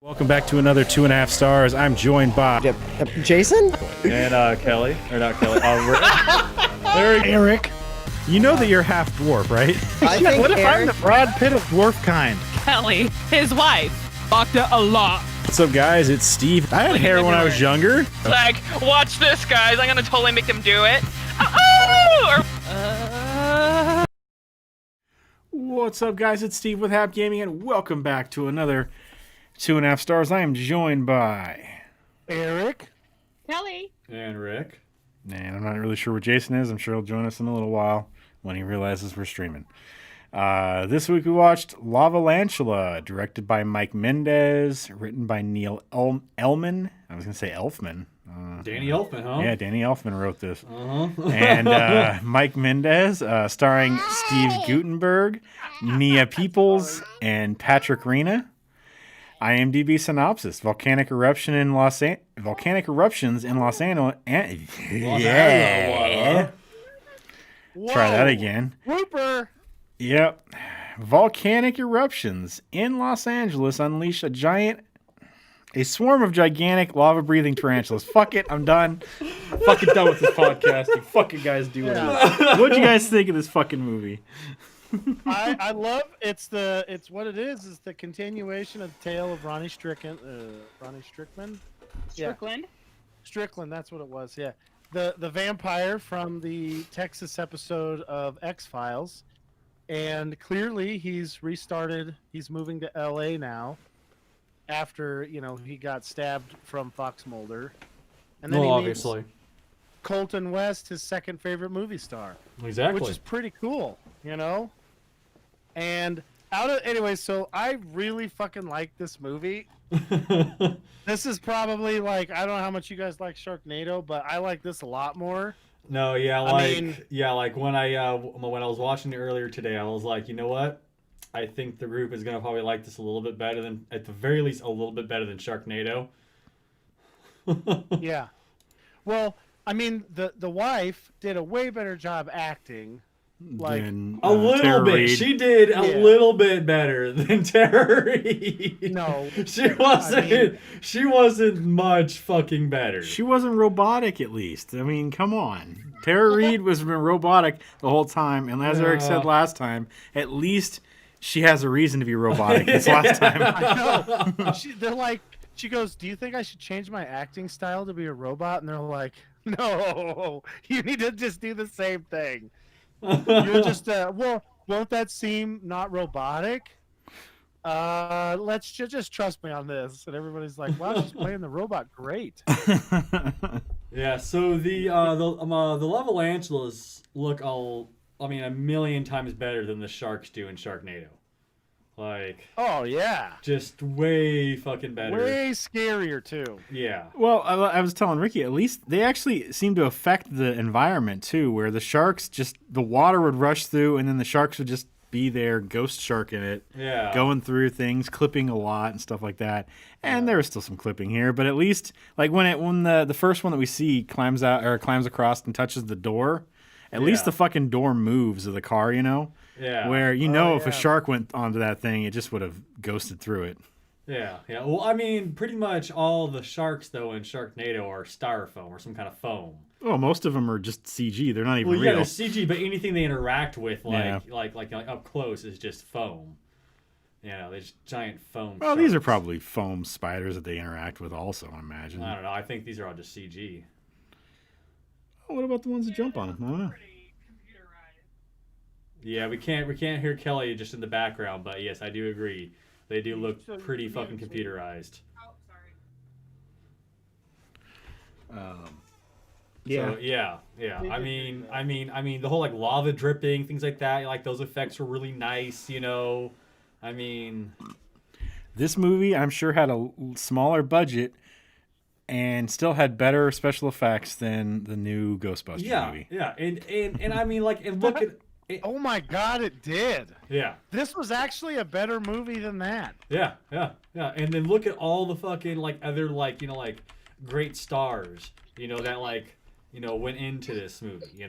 Welcome back to another 2.5 stars. I'm joined by Jason and Kelly, or not Kelly, Erik. You know that you're half dwarf, right? I think What if I'm Erik, the Brad Pitt of dwarf kind? Kelly, his wife, fucked it a lot. What's up, guys? It's Steve. I had hair when I was younger. Like, watch this, guys. I'm gonna totally make them do it. Oh! What's up, guys? It's Steve with Hap Gaming, and welcome back to another 2.5 stars. I am joined by Erik. Kelly. and Rick. and I'm not really sure what Jason is. I'm sure he'll join us in a little while when he realizes we're streaming. This week we watched Lavalantula, directed by Mike Mendez, written by Neil Elfman. I was going to say Elfman. Danny Elfman, huh? Yeah, Danny Elfman wrote this. Uh-huh. And Mike Mendez, starring Steve Guttenberg, Nia Peoples, and Patrick Rena. IMDb synopsis: volcanic eruptions in Los Angeles. Yeah. Try that again. Whooper. Yep. Volcanic eruptions in Los Angeles unleash a swarm of gigantic lava-breathing tarantulas. Fuck it, I'm done. Fucking done with this podcast. You fucking guys do it. What'd you guys think of this fucking movie? I love it's what it is the continuation of the tale of Ronnie Strickland. Strickland. Strickland, that's what it was. Yeah, the vampire from the Texas episode of X-Files, and clearly he's restarted. He's moving to L.A. now after he got stabbed from Fox Mulder, and then Well, he obviously. meets Colton West, his second favorite movie star. Exactly. Which is pretty cool, And so I really fucking like this movie. This is probably I don't know how much you guys like Sharknado, but I like this a lot more. No, yeah, I like when I was watching it earlier today, I was like, you know what? I think the group is gonna probably like this a little bit better than, at the very least, a little bit better than Sharknado. Yeah. Well, I mean, the wife did a way better job acting. Than, A little Tara bit. Reid. She did a Yeah. little bit better than Tara Reid. No, She wasn't. I mean- She wasn't much fucking better. She wasn't robotic, at least. I mean, come on. Tara Reid was robotic the whole time, and as Erik said last time, at least she has a reason to be robotic this last time. I know. She goes, "Do you think I should change my acting style to be a robot?" And they're like, "No, you need to just do the same thing. You're just well, won't that seem not robotic? Let's just trust me on this." And everybody's like, "Wow, she's playing the robot great." Yeah, so the Lavalantulas look a million times better than the sharks do in Sharknado. Oh yeah, Just way fucking better. way scarier too. Yeah. Well, I was telling Ricky, at least they actually seem to affect the environment too, where the sharks the water would rush through, and then the sharks would just be there, ghost shark in it, Yeah. going through things, clipping a lot and stuff like that. And there was still some clipping here, but at least when the first one that we see climbs across and touches the door, at least the fucking door moves of the car, Yeah. where if a yeah. shark went onto that thing, it just would have ghosted through it. Yeah. Well, I mean, pretty much all the sharks though in Sharknado are styrofoam or some kind of foam. Well, most of them are just CG. They're not even Well, yeah, real. they're CG, but anything they interact with, Yeah. like up close, is just foam. They're just giant foam. Well, these are sharks. probably foam spiders that they interact with also, I imagine. I don't know. I think these are all just CG. Oh, what about the ones that jump on them? I don't know. Yeah, we can't hear Kelly just in the background, but yes, I do agree. They do look So pretty you fucking can't- computerized. Yeah. So, yeah. I mean, the whole lava dripping, things like that. Those effects were really nice. I mean, This movie, I'm sure, had a smaller budget and still had better special effects than the new Ghostbusters movie. yeah, and I mean, and look at it. Oh my God, it did. Yeah. This was actually a better movie than that. Yeah, and then look at all the fucking other great stars, that went into this movie,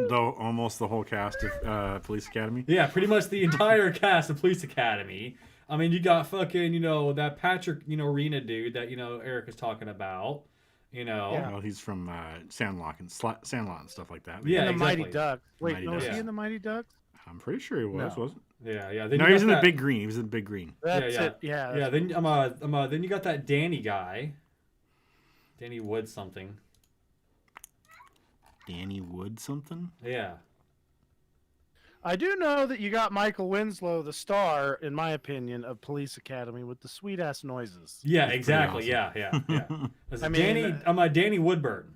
Though almost the whole cast of Police Academy. Yeah, pretty much the entire cast of Police Academy. I mean, you got fucking, that Patrick, Rena dude that, Eric is talking about, Yeah. Well, he's from Sandlot and stuff like that. Yeah, And the exactly. Mighty Ducks. Wait, Mighty no, was Ducks. he in the Mighty Ducks? I'm pretty sure he was, No. wasn't Yeah, yeah. he? No, he was in the Big Green. He was in the Big Green. That's yeah. it. Yeah. Yeah, then then you got that Danny guy. Danny Wood something. Danny Wood something? Yeah. I do know that you got Michael Winslow, the star, in my opinion, of Police Academy with the sweet ass noises. Yeah, That's exactly. pretty Yeah, yeah, yeah. I mean, Danny Woodburn.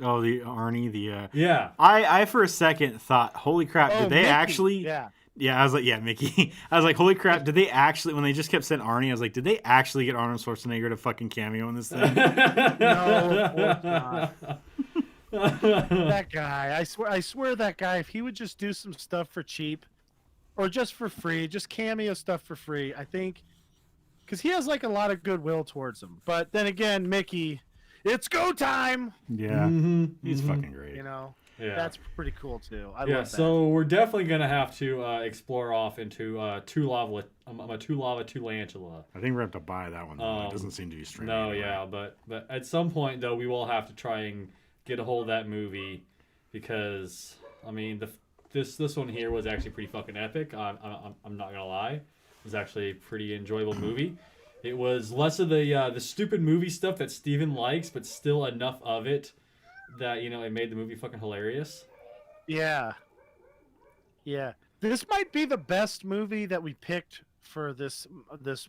Oh, the Arnie, Yeah. I for a second thought, holy crap, Oh, did they Mickey. actually? Yeah. Yeah, I was like, yeah, Mickey. I was like, holy crap, did they actually? When they just kept saying Arnie, I was like, did they actually get Arnold Schwarzenegger to fucking cameo in this thing? No, of course not. That guy, I swear that guy, if he would just do some stuff for cheap or just for free, just cameo stuff for free, I think, because he has like a lot of goodwill towards him. But then again, Mickey, it's go time. Yeah, he's fucking great. You know, Yeah. that's pretty cool too. I Yeah, love that. so we're definitely gonna have to explore off into two lava Tulantula. I think we're gonna have to buy that one. Though. It Um, doesn't seem to be streaming. No, anywhere. yeah, but at some point though, we will have to try and get a hold of that movie because I mean this one here was actually pretty fucking epic. I'm not gonna lie, it was actually a pretty enjoyable movie. It was less of the stupid movie stuff that Steven likes, but still enough of it that it made the movie fucking hilarious. Yeah. Yeah. This might be the best movie that we picked for this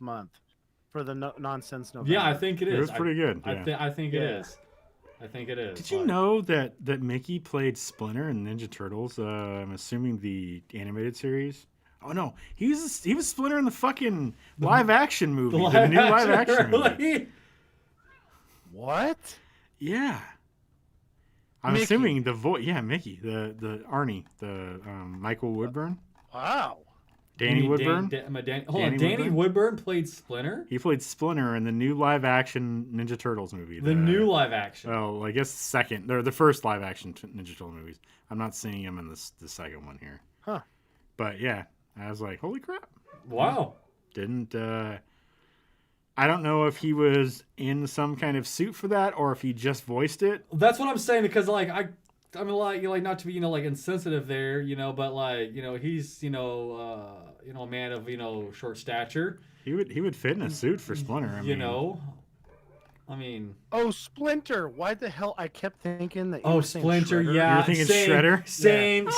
month for the nonsense November. Yeah, I think it is. It was pretty good. Yeah. I think it Yeah. is. I think it is. Did you know that Mickey played Splinter in Ninja Turtles? I'm assuming the animated series. Oh no, he was Splinter in the fucking live action movie, the new live action movie. Really? What? Yeah, I'm Mickey. assuming the voice. Yeah, Mickey, the Arnie, the Michael Woodburn, Wow. Danny Woodburn. Danny Woodburn played Splinter. He played Splinter in the new live action Ninja Turtles movie. The new live action. Oh, I guess second. They're the first live action Ninja Turtle movies. I'm not seeing him in the second one here. Huh. But yeah, I was like, holy crap. Wow. Didn't I don't know if he was in some kind of suit for that or if he just voiced it. That's what I'm saying because like I mean like not to be like insensitive there, but like he's a man of short stature. He would fit in a suit for Splinter. I mean, I mean. Oh, Splinter. Why the hell? I kept thinking that you Oh, were saying Splinter. Shredder. Yeah. You were thinking same, Shredder? Same.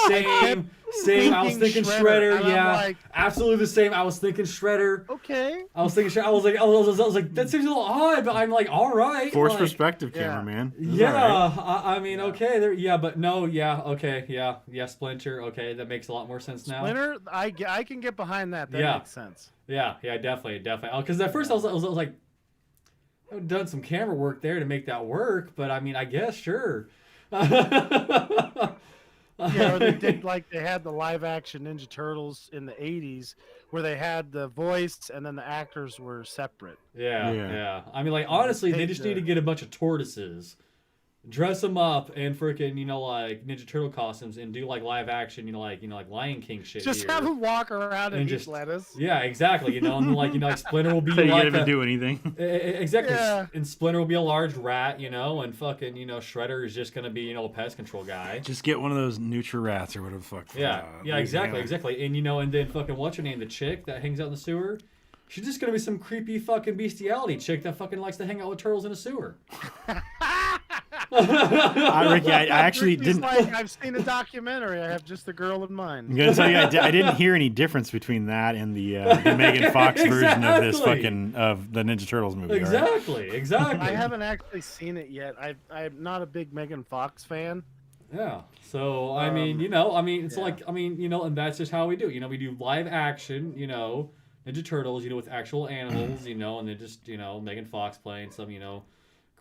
I was thinking Shredder, Shredder. and I'm Yeah. like- Absolutely the same. I was thinking Shredder. Okay. I was thinking Shredder. I was like, that seems a little odd, but I'm like, all right. forced like, perspective yeah. cameraman. This is Yeah, all right. I mean, okay, there. Yeah, but no, yeah, okay, yeah, Splinter. Okay, that makes a lot more sense now. Splinter, I can get behind that. That Yeah. makes sense. Yeah, definitely. Because at first I was like, I've done some camera work there to make that work, but I mean, I guess sure. Yeah, or they did like they had the live action Ninja Turtles in the 80s where they had the voice and then the actors were separate. Yeah. I mean, like honestly, they just need to get a bunch of tortoises, dress them up, and freaking like Ninja Turtle costumes, and do like live action, like Lion King shit. Just here. have them walk around and eat just- lettuce. Yeah, exactly. And then like Splinter will be So you like can't even do anything. Exactly. Yeah. And Splinter will be a large rat, and fucking Shredder is just gonna be a pest control guy. Just get one of those Nutri-Rats or whatever the fuck. from, Yeah, exactly. Louisiana. And then fucking what's her name? The chick that hangs out in the sewer. She's just gonna be some creepy fucking bestiality chick that fucking likes to hang out with turtles in a sewer. Ricky, I actually Ricky's didn't. like, I've seen a documentary. I have just the girl in I'm mind. gonna tell you, I didn't hear any difference between that and the Megan Fox version of this Exactly. of the Ninja Turtles movie. all right? Exactly. I haven't actually seen it yet. I'm not a big Megan Fox fan. Yeah. So I mean, it's yeah. like and that's just how we do. We do live action, Ninja Turtles, with actual animals, and then just Megan Fox playing some,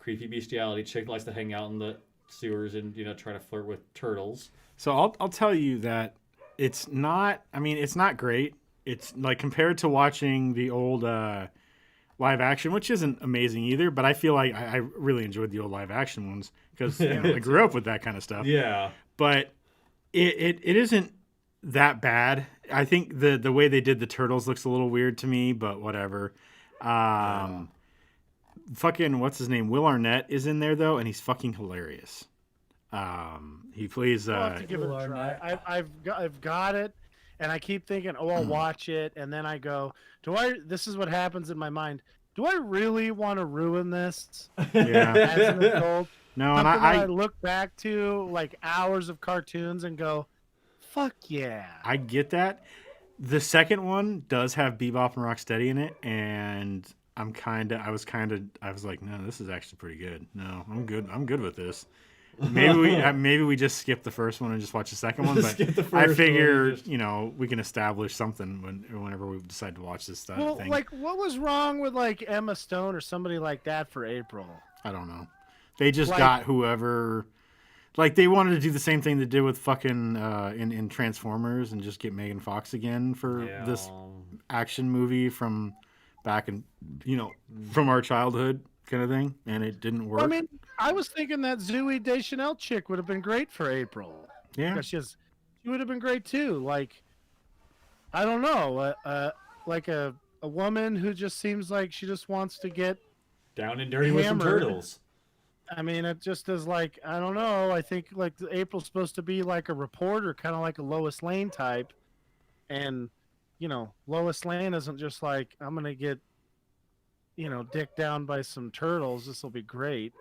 creepy bestiality chick that likes to hang out in the sewers and try to flirt with turtles. So I'll tell you that it's not. I mean, it's not great. It's like compared to watching the old live action, which isn't amazing either. But I feel like I really enjoyed the old live action ones because I grew up with that kind of stuff. Yeah. But it isn't that bad. I think the way they did the turtles looks a little weird to me, but whatever. Fucking what's his name? Will Arnett is in there though, and he's fucking hilarious. He plays. I'll have to give it a try. I've got it, and I keep thinking, oh, I'll watch it, and then I go, do I? This is what happens in my mind. Do I really want to ruin this? Yeah. As an adult, No, and I look back to like hours of cartoons and go, fuck yeah. I get that. The second one does have Bebop and Rocksteady in it, and I was like, no, this is actually pretty good. No, I'm good with this. Maybe we just skip the first one and just watch the second one. But I figure, we can establish something whenever we decide to watch this stuff. Well, like, what was wrong with like Emma Stone or somebody like that for April? I don't know. They just got whoever. Like, they wanted to do the same thing they did with fucking in Transformers and just get Megan Fox again for this action movie from back in, from our childhood kind of thing, and it didn't work. Well, I mean, I was thinking that Zooey Deschanel chick would have been great for April. Yeah. Because she would have been great too. Like, I don't know, like a woman who just seems like she just wants to get down and dirty with some turtles. I mean, it just is like, I don't know. I think like April's supposed to be like a reporter, kind of like a Lois Lane type. And, Lois Lane isn't just like, I'm going to get, dick down by some turtles. This will be great.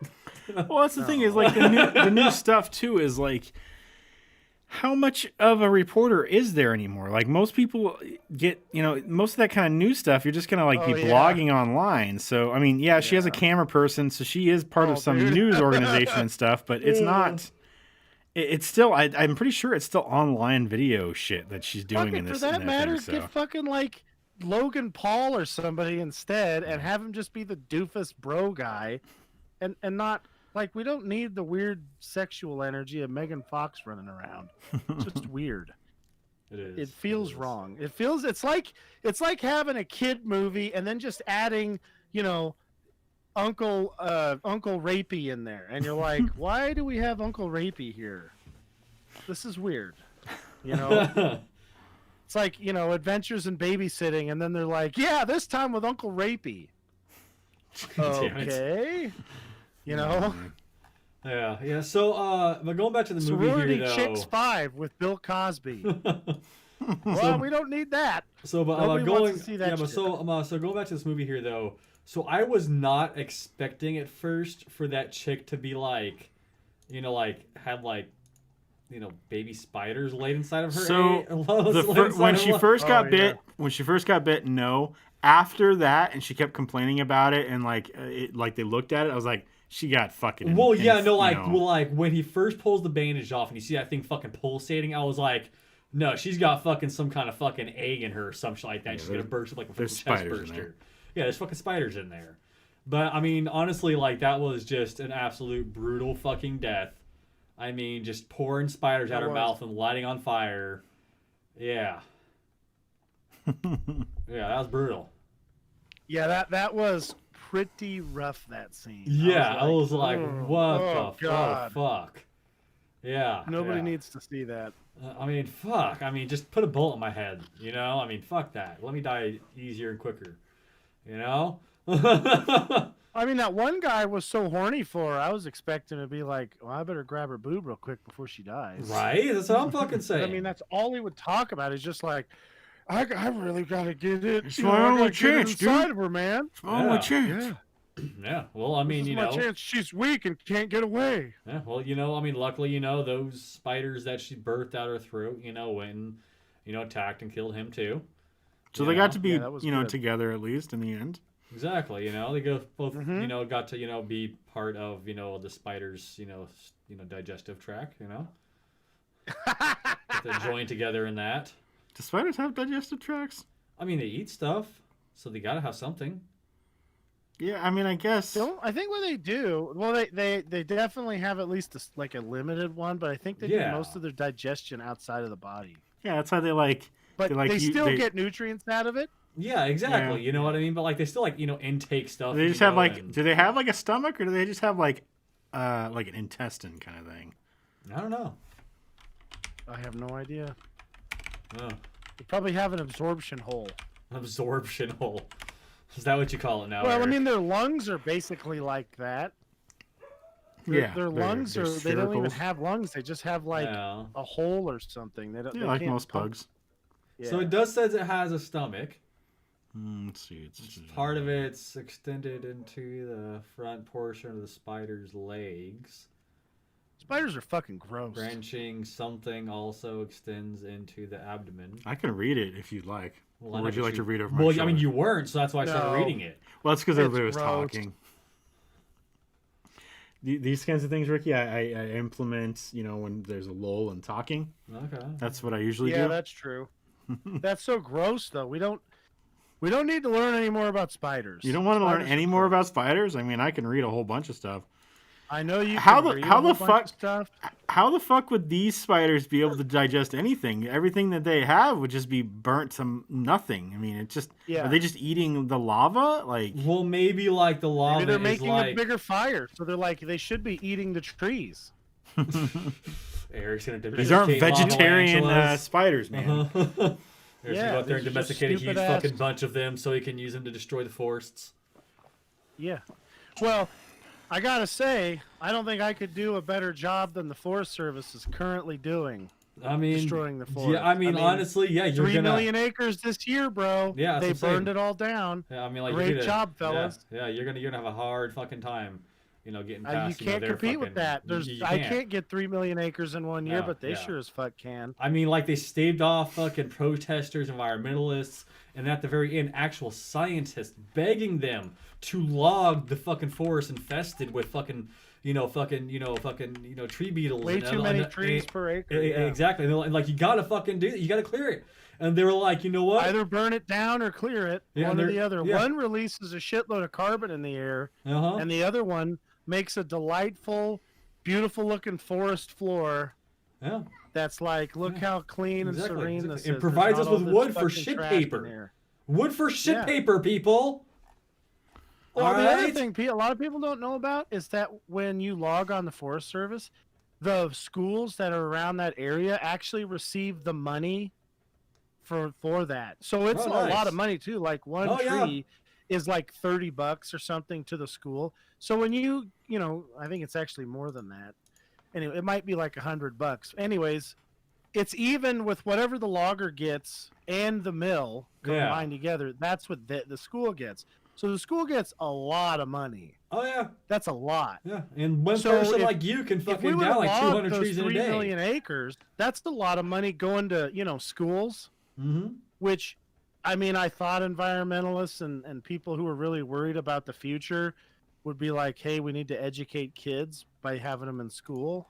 Well, that's the thing is like the new stuff too is like, how much of a reporter is there anymore? Like most people get, most of that kind of new stuff, you're just going to like be blogging online. So, I mean, she has a camera person, so she is part of some news organization and stuff, but it's not, it's still, I'm pretty sure it's still online video shit that she's doing in this. For that matter, get fucking like Logan Paul or somebody instead and have him just be the doofus bro guy and not, like, we don't need the weird sexual energy of Megan Fox running around. It's just weird. It is. It feels wrong. It's like having a kid movie and then just adding, Uncle Rapey in there, and you're like, why do we have Uncle Rapey here? This is weird. It's like, Adventures in Babysitting, and then they're like, yeah, this time with Uncle Rapey. Okay. Yeah. So, but going back to the movie Sorority here, though. Chicks 5 with Bill Cosby. Well, we don't need that. So, but wants to see that shit. so going back to this movie here, though. So I was not expecting at first for that chick to be like, have like, baby spiders laid inside of her. So when she first got bit, no. After that, and she kept complaining about it, and they looked at it, I was like, she got fucking. Well, when he first pulls the bandage off, and you see that thing fucking pulsating, I was like, no, she's got fucking some kind of fucking egg in her or some shit like that. She's gonna burst up like a fucking chest burster. Yeah, there's fucking spiders in there. But I mean, honestly, like that was just an absolute brutal fucking death. I mean, just pouring spiders out her mouth and lighting on fire. Yeah. Yeah, that was brutal. Yeah, that was pretty rough, that scene. Yeah, I was like, what the fuck? Yeah. Nobody needs to see that. I mean, fuck. I mean, just put a bullet in my head, I mean, fuck that. Let me die easier and quicker, I mean, that one guy was so horny for her, I was expecting to be like, well, I better grab her boob real quick before she dies. Right? That's what I'm fucking saying. I mean, that's all he would talk about is just like, I really got to get it. It's my only chance, dude. Inside of her, man. It's my only chance. Yeah. Well, I mean, this is my chance. She's weak and can't get away. Yeah. Well, I mean, luckily, those spiders that she birthed out her throat, went and, attacked and killed him too. So they got to be, together at least in the end. Exactly. They go both, got to, be part of, the spider's, digestive tract, Get to join together in that. Do spiders have digestive tracts? I mean, they eat stuff, so they gotta have something. Yeah, I mean, I guess. I think what they do, well, they definitely have at least a limited one, but I think they do most of their digestion outside of the body. Yeah, that's how they like. But they still get nutrients out of it. Yeah, exactly. Yeah. You know what I mean? But they still intake stuff. Do they just have do they have a stomach, or do they just have an intestine kind of thing? I don't know. I have no idea. Oh. They probably have an absorption hole. Absorption hole. Is that what you call it now? Well, I Eric? mean, their lungs are basically like that. Their They're lungs they don't even sphericals. have lungs. They just have like Yeah. a hole or something. They don't. Yeah, they like can't most pump- bugs. Yeah. So it does says it has a stomach. Let's see. It's Part of it's extended into the front portion of the spider's legs. Spiders are fucking gross. Branching something also extends into the abdomen. I can read it if you'd like. Well, Or I would know, you but like to read over my Well, I shoulder? mean, you weren't, so that's why I started No. reading it. Well, that's because It's everybody was gross. talking. These kinds of things, Ricky, I implement, when there's a lull in talking. Okay. That's what I usually Yeah, do. that's true. That's so gross, though. We don't need to learn any more about spiders. You don't want to learn Spiders any are more gross. about spiders? I mean, I can read a whole bunch of stuff. I know you. How can the- read how a whole the bunch of fuck- stuff. How the fuck would these spiders be able to digest anything? Everything that they have would just be burnt to nothing. I mean, Yeah. Are they just eating the lava? Like, Well, maybe like the lava Maybe they're is making like a bigger fire, so they should be eating the trees. Eric's gonna these aren't domesticate vegetarian Lavalantulas. spiders, man. Uh-huh. Eric's Yeah, gonna go out there and these are just domesticate a huge stupid-ass- fucking bunch of them so he can use them to destroy the forests. Yeah. Well, I gotta say, I don't think I could do a better job than the Forest Service is currently doing. I mean, Destroying the forest. Yeah, I mean, honestly, yeah, you're 3 gonna. million acres this year, bro. Yeah, that's they what I'm saying. burned it all down. Yeah, I mean, like Great you're gonna, job, fellas. Yeah, you're gonna have a hard fucking time, getting You past. can't their compete with fucking- that. I can't. can't get 3 million acres in 1 year, No, but they yeah. sure as fuck can. I mean, like they staved off fucking protesters, environmentalists, and at the very end, actual scientists begging them to log the fucking forest infested with fucking tree beetles. Way and- too many trees per acre. Yeah. Exactly. And they're like, you gotta fucking do it. You gotta clear it. And they were like, you know what? Either burn it down or clear it. Yeah, one or they're- the other. yeah. One releases a shitload of carbon in the air, Uh-huh. and the other one makes a delightful, beautiful looking forest floor Yeah. that's like, look Yeah. how clean and Exactly, serene exactly. this It is. There's provides not us all with this wood for fucking shit trash in paper. there. Wood for shit Yeah. paper, people. Well, the other Alright? thing a lot of people don't know about is that when you log on the Forest Service, the schools that are around that area actually receive the money for that. So it's Oh, a lot nice. of money too. Like one Oh, yeah. tree is like $30 or something to the school. So when I think it's actually more than that. Anyway, it might be like $100. Anyways, it's even with whatever the logger gets and the mill Yeah. combined together. That's what the school gets. So the school gets a lot of money. Oh yeah, That's a lot. yeah. And one So person if- like you can If we fucking would down have like logged 200 those trees in a 3 day. million acres, that's a lot of money going to schools. Mm-hmm. Which, I mean, I thought environmentalists and people who are really worried about the future would be like, hey, we need to educate kids by having them in school.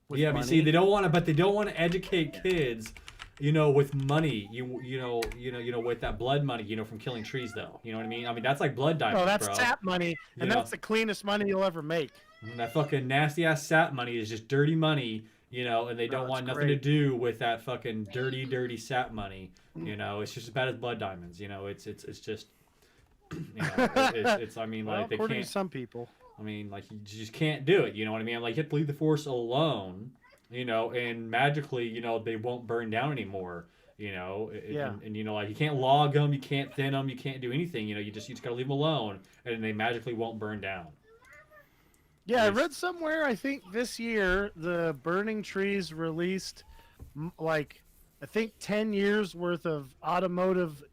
with Yeah, but money. see, they don't want to educate kids, with money. With that blood money, from killing trees, though. You know what I mean? I mean, that's like blood diamonds, No, that's bro. sap money, and Yeah. that's the cleanest money you'll ever make. And that fucking nasty ass sap money is just dirty money, and they don't it's want nothing great. to do with that fucking dirty sap money. It's just as bad as blood diamonds. It's just, it's I mean, Well, like they according can't. to some people. I mean, like you just can't do it. You know what I mean? Like you have to leave the forest alone. And magically, they won't burn down anymore. Yeah. And like you can't log them, you can't thin them, you can't do anything. You just gotta leave them alone, and they magically won't burn down. Yeah, I Nice. read somewhere, I think this year, the Burning Trees released, I think 10 years worth of automotive,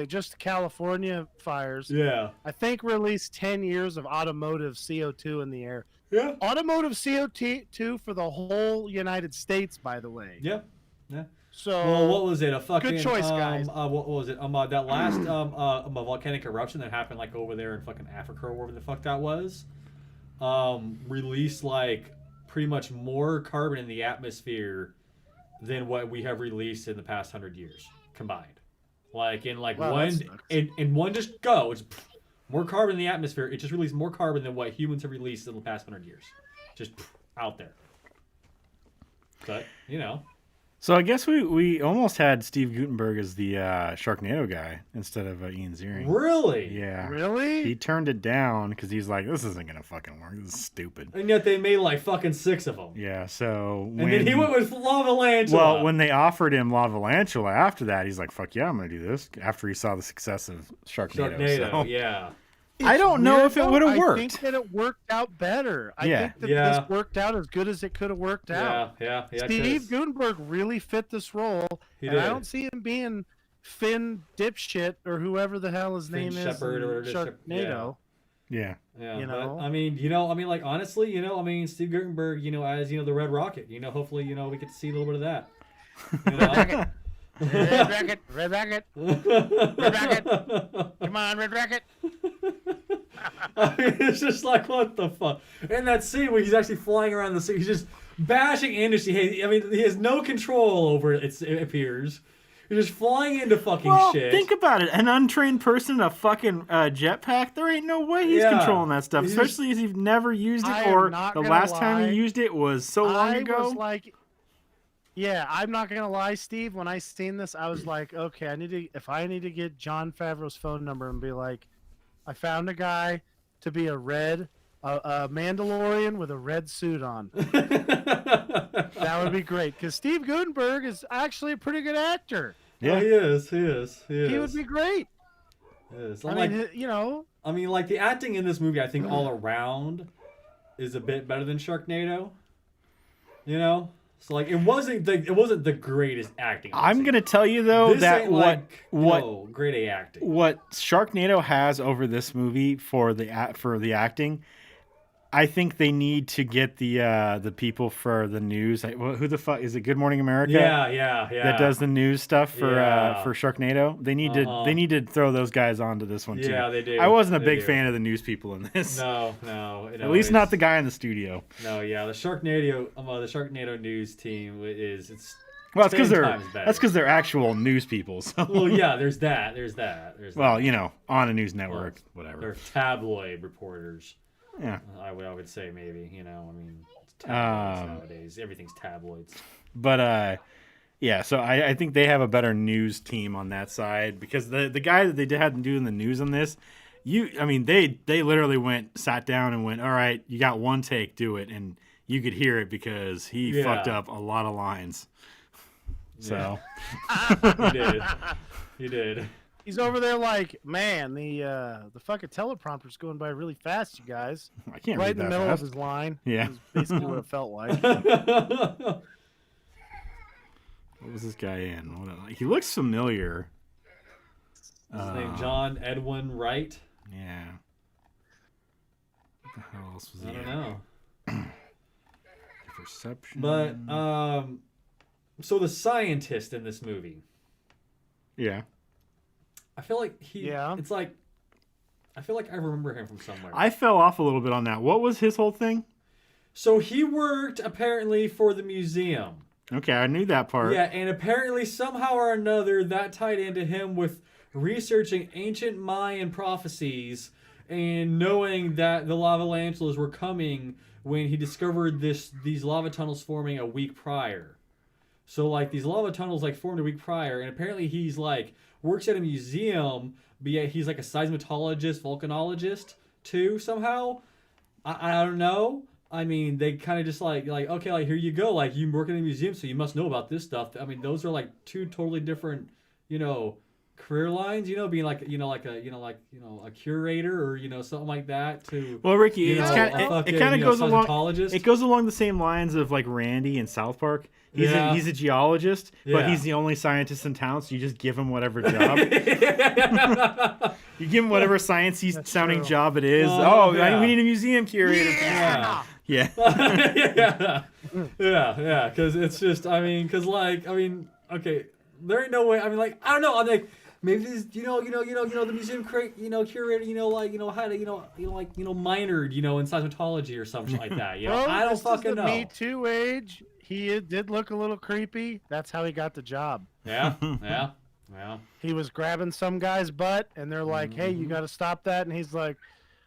just California fires, Yeah. I think released 10 years of automotive CO2 in the air. Yeah. Automotive CO2 for the whole United States, by the way. Yeah. Yeah. So, Well, what was it? A fucking choice, guys. What was it? That last volcanic eruption that happened like over there in fucking Africa or wherever the fuck that was, released like pretty much more carbon in the atmosphere than what we have released in the past 100 years combined. Like in like Wow, that one sucks. in one just go, it's more carbon in the atmosphere. It just released more carbon than what humans have released in the past 100 years, just out there. But So I guess we almost had Steve Guttenberg as the Sharknado guy instead of Ian Ziering. Really? Yeah. Really? He turned it down because he's like, this isn't gonna fucking work. This is stupid. And yet they made like fucking 6 of them. Yeah. So And then he went with Lavalantula. Well, when they offered him Lavalantula after that, he's like, fuck yeah, I'm gonna do this. After he saw the success of Sharknado. So. Yeah. I don't know weird, if it though. would have I worked. think that it worked out better. I Yeah. think that Yeah. this worked out as good as it could have worked out. Yeah. Steve Guttenberg really fit this role, He and I did. don't see him being Finn Dipshit or whoever the hell his Finn name Shepard or is in whatever, Sharknado. Yeah. Yeah, You but, know? I mean, like honestly, Steve Guttenberg, as the Red Rocket, hopefully, we get to see a little bit of that. Red Rocket, Red Rocket, Red Rocket. Come on, Red Rocket. I mean, it's just like, what the fuck? And that scene where he's actually flying around the city, he's just bashing into shit. I mean, he has no control over it, it appears. He's just flying into fucking shit. Think about it. An untrained person in a fucking jetpack, there ain't no way he's Yeah. controlling that stuff, He's especially if you've never used I it am or not the gonna last time lie. he used it was so long I ago. was like, yeah, I'm not gonna lie, Steve. When I seen this, I was like, okay, if I need to get Jon Favreau's phone number and be like, I found a guy to be a Mandalorian with a red suit on. That would be great because Steve Guttenberg is actually a pretty good actor. Yeah, he is. He is. He would be great. He is. I mean, like the acting in this movie, I think all around is a bit better than Sharknado. So like it wasn't the greatest acting. I'm gonna tell you though This that ain't what grade A acting. what Sharknado has over this movie for the acting, I think they need to get the people for the news. Who the fuck is it? Good Morning America. Yeah. That does the news stuff for Yeah. for Sharknado. They need to throw those guys onto this one too. Yeah, they do. I wasn't a They big do. fan of the news people in this. No. At least not the guy in the studio. No, yeah, the Sharknado news team it's Well, it's 10 because times better. that's because they're actual news people. So. Well, yeah, there's that. Well, on a news network, whatever. They're tabloid reporters. Yeah. I would say maybe, it's tabloids nowadays. Everything's tabloids. But yeah, so I think they have a better news team on that side because the guy that they had doing the news on this, they literally sat down and went, all right, you got one take, do it, and you could hear it because he fucked up a lot of lines. So He did. he's over there like, man, the fucking teleprompter's going by really fast, you guys. I can't Right read in the that middle fast. of his line. Yeah. Is basically what it felt like. What was this guy in? He looks familiar. His name John Edwin Wright. Yeah. What the hell else was he I don't in? know. Perception. But so the scientist in this movie, yeah. I feel like it's like I feel like I remember him from somewhere. I fell off a little bit on that. What was his whole thing? So he worked apparently for the museum. Okay, I knew that part. Yeah, and apparently somehow or another that tied into him with researching ancient Mayan prophecies and knowing that the lavalantulas were coming when he discovered these lava tunnels forming a week prior. So like these lava tunnels like formed a week prior, and apparently he's like works at a museum, but yet he's like a seismologist, volcanologist too somehow. I don't know. I mean, they kind of just like okay, like here you go, like you work in a museum, so you must know about this stuff. I mean, those are like two totally different, career lines. Being like a curator or something like that. To Well, Ricky, it kind of goes along. Seismologist. It goes along the same lines of like Randy in South Park. He's a geologist, but Yeah. he's the only scientist in town, so you just give him whatever job. You give him whatever sciencey sounding true. job it is. Yeah. We need a museum curator. Yeah. Yeah. yeah, because it's just, okay, there ain't no way. I mean, like, I don't know. I'm like, maybe this, the museum curator, had a, minored, in seismology or something like that. Well, I don't this is fucking the know. Me Too age. He did look a little creepy. That's how he got the job. Yeah. He was grabbing some guy's butt, and they're like, "Hey, Mm-hmm. you got to stop that." And he's like,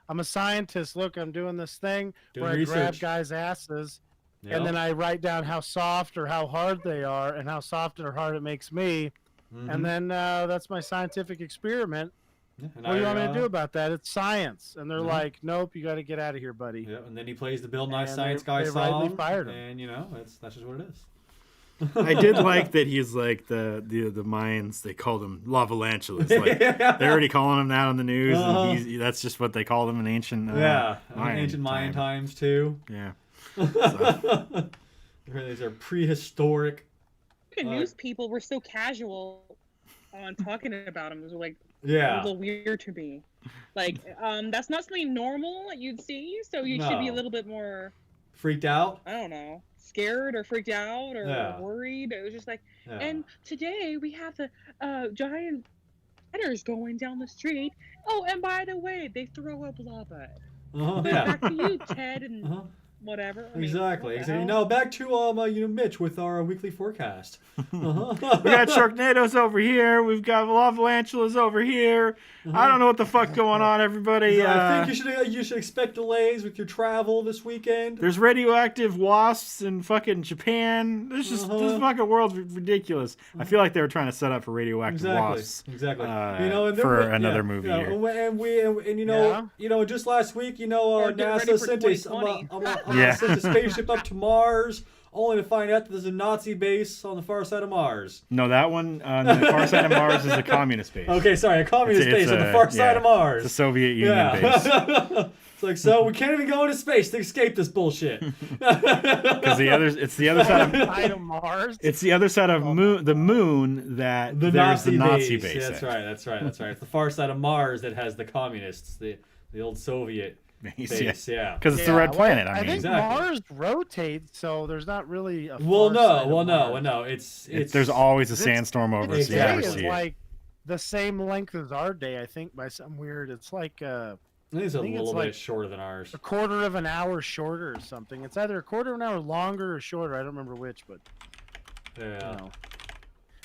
"I'm a scientist. Look, I'm doing this thing Doing where I grab research. guys' asses Yeah. and then I write down how soft or how hard they are, and how soft or hard it makes me, and then that's my scientific experiment. And What do you want me to do about that? It's science, and they're like, "Nope, you got to get out of here, buddy." Yeah, and then he plays the Bill Nye And Science they Guy rightly song, fired him. and that's just what it is. I did like that he's like the Mayans. They called him Lavalantulas. Like they're already calling him that on the news, and that's just what they called him in ancient ancient Mayan times too. Yeah. These are prehistoric. News people were so casual on talking about him. It was like a little weird to me. Like, that's not something normal that you'd see, so you should be a little bit more freaked out. I don't know, scared or freaked out or worried. It was just like, and today we have the giant spiders going down the street. Oh, and by the way, they throw up lava. Back to you, Ted, and whatever. Exactly. Back to Mitch with our weekly forecast. We got Sharknadoes over here. We've got Lavalantulas over here. I don't know what the fuck's going on, everybody. I think you should expect delays with your travel this weekend. There's radioactive wasps in fucking Japan. This fucking world's ridiculous. I feel like they were trying to set up for radioactive wasps. Exactly. For another movie here. And just last week, NASA sent a spaceship up to Mars, only to find out that there's a Nazi base on the far side of Mars. No, that one on the far side of Mars is a communist base. Okay, sorry, a communist base on the far side of Mars. It's a Soviet Union base. It's like, so we can't even go into space to escape this bullshit. Because it's the other side of Mars. It's the other side of the moon that there's the Nazi base. That's right. It's the far side of Mars that has the communists, the old Soviet base. Because it's the red planet. I think Mars rotates, so there's not really a. No. It's there's always a sandstorm over it, so you never see it. Like the same length as our day, I think, by some weird. It's like I think it's a little bit shorter than ours. A quarter of an hour shorter or something. It's either a quarter of an hour longer or shorter. I don't remember which, but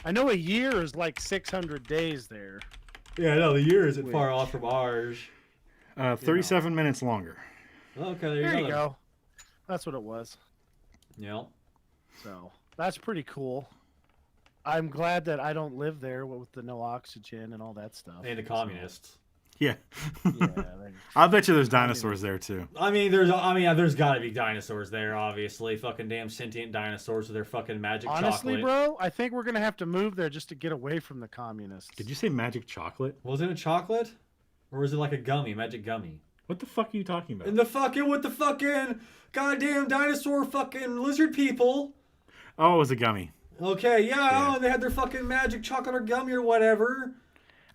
I know a year is like 600 days there. Yeah, no, the year isn't far off from ours. 37 minutes longer. Okay, there you go. That's what it was. Yep. So that's pretty cool. I'm glad that I don't live there with the no oxygen and all that stuff. And the communists. Yeah. I'll bet you there's dinosaurs there too. There's got to be dinosaurs there. Obviously, fucking damn sentient dinosaurs with their fucking magic chocolate. Honestly, bro, I think we're gonna have to move there just to get away from the communists. Did you say magic chocolate? Was it a chocolate? Or was it like a gummy, magic gummy? What the fuck are you talking about? And with the fucking goddamn dinosaur fucking lizard people. Oh, it was a gummy. Okay, yeah. Oh, they had their fucking magic chocolate or gummy or whatever.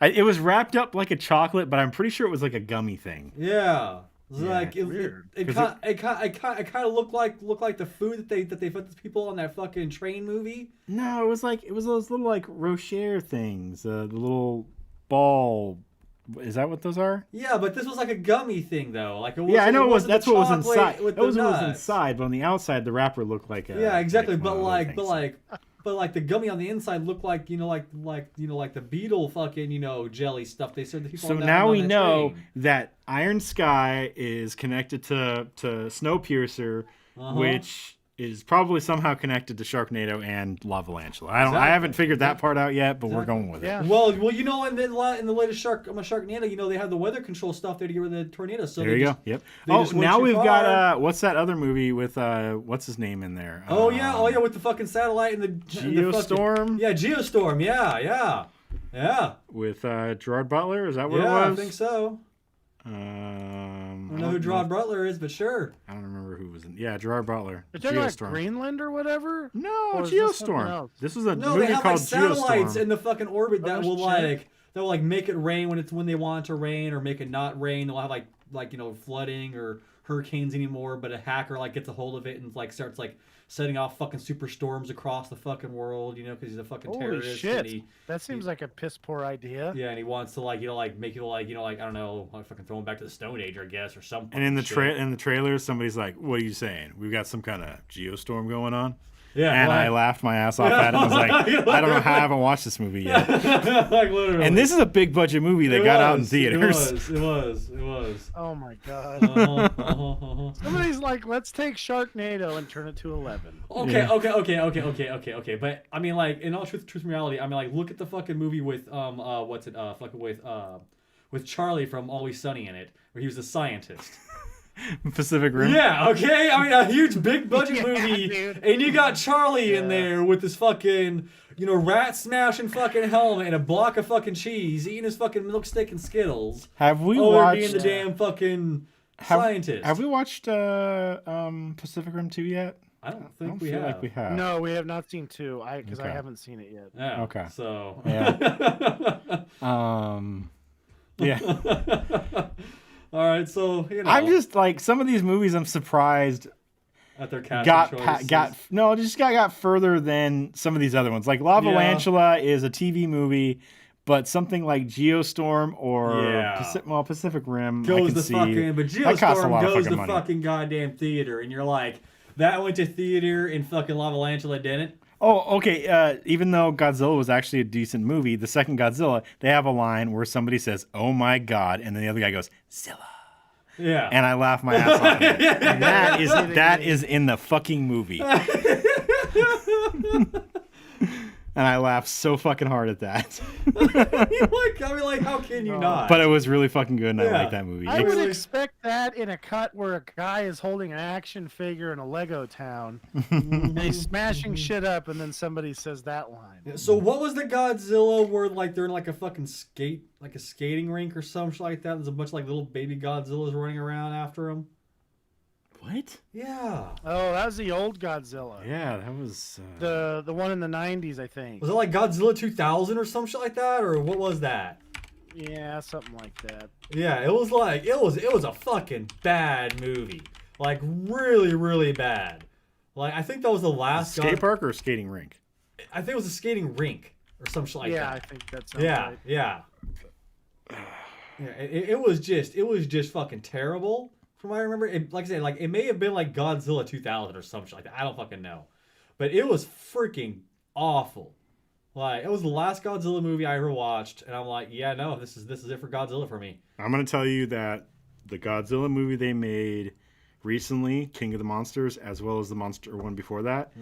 It was wrapped up like a chocolate, but I'm pretty sure it was like a gummy thing. Yeah. It kind of looked like the food that they put the people on that fucking train movie. No, it was those little like Rocher things, the little ball. Is that what those are? Yeah, but this was like a gummy thing though. Like I know it was. That's what was inside. That was what was inside, but on the outside, the wrapper looked like a. Yeah, exactly. Like, but like the gummy on the inside looked like like the beetle fucking jelly stuff they served the people. So on that, now on we that know train. that Iron Sky is connected to Snowpiercer, which is probably somehow connected to Sharknado and Lavalantula. I haven't figured that part out yet, but we're going with it. Well, in the latest Sharknado, they have the weather control stuff there to get rid of the tornadoes. So there you go. Yep. Now we've got what's that other movie with what's his name in there? Oh yeah, with the fucking satellite and the Geostorm. Geostorm. Yeah. With Gerard Butler, is that what it was? Yeah, I think so. I don't know who Gerard Butler is, but sure. I don't remember who was in. Yeah, Gerard Butler. Is that like Greenland or whatever? No, Geostorm. This was a movie they have called like satellites Geostorm. in the fucking orbit that will make it rain when they want it to rain, or make it not rain. They'll have like flooding or hurricanes anymore, but a hacker gets a hold of it and starts setting off fucking superstorms across the fucking world, because he's a fucking terrorist. Holy shit! That seems like a piss poor idea. Yeah, and he wants to make people I don't know, fucking throw him back to the Stone Age, I guess, or something. And in the trailers, somebody's like, "What are you saying? We've got some kind of geostorm going on." Yeah, and like- I laughed my ass off at it. I was like, I don't know how I haven't watched this movie yet. Like literally. And this is a big budget movie that got out in theaters. It was. Oh my god. Uh-huh. Somebody's like, let's take Sharknado and turn it to 11. Okay, Yeah. okay. But I mean, like, in all truth and reality, I mean, like, look at the fucking movie with with Charlie from Always Sunny in it, where he was a scientist. Pacific Rim. Yeah, okay. I mean, a huge big budget Yeah, movie, dude. and you got Charlie in Yeah. there with this fucking, rat smashing fucking helmet and a block of fucking cheese, eating his fucking milk steak and Skittles. Have we Over watched? being the damn fucking scientist. Have we watched Pacific Rim 2 yet? I don't I think don't we feel have. like we have. No, we have not seen 2. Because I Okay. haven't seen it yet. Yeah. Okay. So. Yeah. All right, so I'm just like some of these movies. I'm surprised at their casting got choices. got further than some of these other ones. Like Lavalantula is a TV movie, but something like Geostorm or Yeah. Pacific Rim I goes can the see. fucking, but That costs a Geostorm lot of goes fucking to money. fucking goddamn theater, and you're like, that went to theater and fucking Lavalantula didn't. Oh, okay. Even though Godzilla was actually a decent movie, the second Godzilla, they have a line where somebody says, "Oh my God," and then the other guy goes, "Zilla." Yeah. And I laugh my ass off. At it. And that is in the fucking movie. And I laughed so fucking hard at that. How can you not? But it was really fucking good, and I Yeah. like that movie. I would Really- expect that in a cut where a guy is holding an action figure in a Lego town and he's smashing shit up, and then somebody says that line. So what was the Godzilla where like they're in like a fucking skating rink or some shit like that? There's a bunch of like little baby Godzillas running around after him. What? Yeah. Oh, that was the old Godzilla. Yeah, that was. The one in the 90s, I think. Was it like Godzilla 2000 or some shit like that, or what was that? Yeah, something like that. Yeah, it was like it was a fucking bad movie, like really really bad. Like I think that was the last skate park or skating rink? I think it was a skating rink or some shit like yeah, that. I think that sounds Yeah, right. yeah. Yeah, it was just fucking terrible. From what I remember, like I said, like it may have been like Godzilla 2000 or some shit like that. I don't fucking know, but it was freaking awful. Like it was the last Godzilla movie I ever watched, and I'm like, yeah, no, this is it for Godzilla for me. I'm gonna tell you that the Godzilla movie they made recently, King of the Monsters, as well as the monster one before that,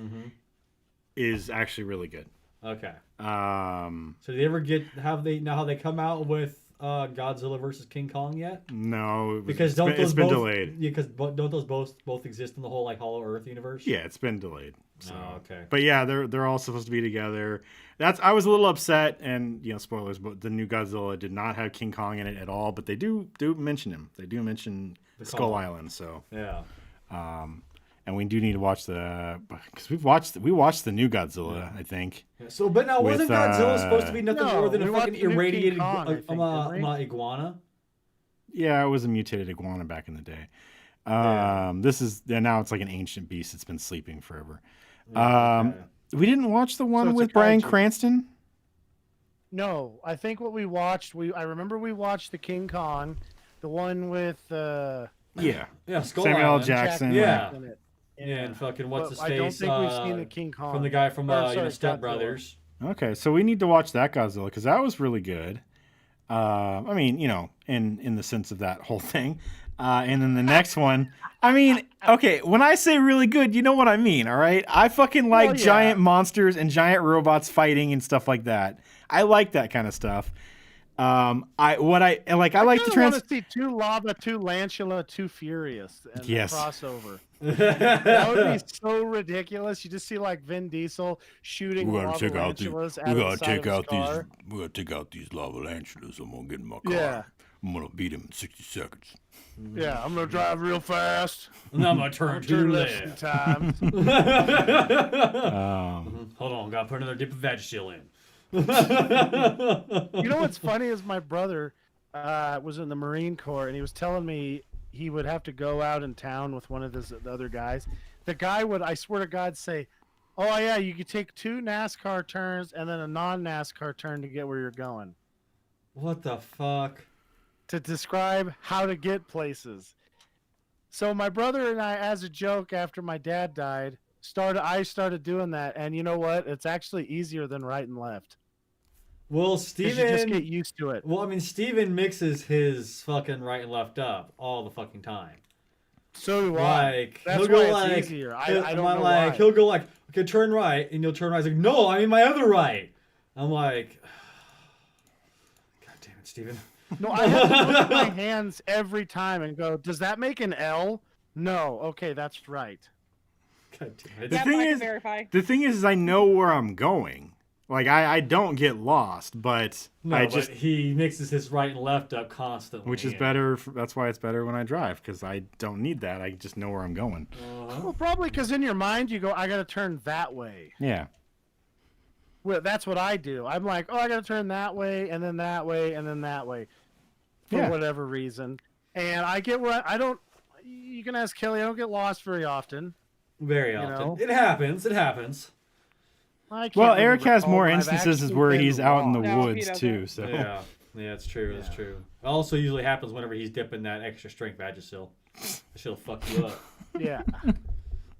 is actually really good. Okay. Um, So did they ever have they come out with Godzilla versus King Kong yet? no, Because it's been delayed. Yeah, because don't those both exist in the whole like Hollow Earth universe? Yeah, it's been delayed. So. Oh, okay. But yeah, they're all supposed to be together. I was a little upset, and spoilers, but the new Godzilla did not have King Kong in it at all. But they do mention him. They do mention Skull Kong. Island. So Yeah. and we do need to watch because we watched the new Godzilla. I think. So, but now wasn't With, Godzilla supposed to be nothing No, more than we a watched fucking the new King irradiated Kong, I think, didn't we? iguana? Yeah, it was a mutated iguana back in the day. This is now it's like an ancient beast. It's been sleeping forever. Okay. We didn't watch the one it's a with Bryan kaiju. Cranston. No, I think what we watched, I remember we watched the King Kong, the one with Yeah, Yeah, Skull Samuel L. Island. Jackson. Yeah. in it. And fucking what's his But face? I don't think we've seen the King Kong. from the guy from Or, sorry, Step Godzilla. Brothers. Okay, so we need to watch that Godzilla because that was really good. I mean, in the sense of that whole thing. And then the next one, I mean, okay, when I say really good, you know what I mean, all right? I fucking like Well, yeah. giant monsters and giant robots fighting and stuff like that. I like that kind of stuff. I like the I want to see two Lava, two Lantula, two Furious, and the Yes. crossover. That would be so ridiculous. You just see like Vin Diesel shooting lava Lantulas out of the side of his car. We gotta take out these lava lantulas. I'm gonna get in my car. Yeah. I'm gonna beat him in 60 seconds. Yeah, I'm gonna drive real fast. Now I'm gonna turn to Turn the left left. sometimes. Hold on, gotta put another dip of Vagisil in. You know what's funny is my brother was in the Marine Corps, and he was telling me he would have to go out in town with one of the other guys. The guy would, I swear to God, say, "Oh yeah, you could take 2 NASCAR turns and then a non-NASCAR turn to get where you're going." What the fuck? To describe how to get places. So my brother and I, as a joke, after my dad died, I started doing that, and you know what? It's actually easier than right and left. Well, 'Cause you just get Steven. used to it. Well, I mean, Steven mixes his fucking right and left up all the fucking time. So do I. Like That's he'll go why it's like, easier. I don't know like why. he'll go like, okay, turn right, and you'll turn right. He's like, no, I mean my other right. I'm like, God damn it, Steven. No, I have to look at my hands every time and go, does that make an L? No. Okay, that's right. God damn it. The Yeah, thing I can is- verify. The thing is I know where I'm going. Like I don't get lost, but No, I but just he mixes his right and left up constantly. which is better. That's why it's better when I drive because I don't need that. I just know where I'm going. Well, probably because in your mind you go, I got to turn that way. Yeah. Well, that's what I do. I'm like, oh, I got to turn that way, and then that way, and then that way, for Yeah. whatever reason. And I get where I don't. You can ask Kelly. I don't get lost very often. Very you often. know? It happens. It happens. I can't Well, Eric remember has all more I've instances actually where been he's out in the wrong. No, he woods doesn't. too. So Yeah, it's true. It's true. It also usually happens whenever he's dipping that extra strength Vagisil. That shit'll fuck you up. Yeah.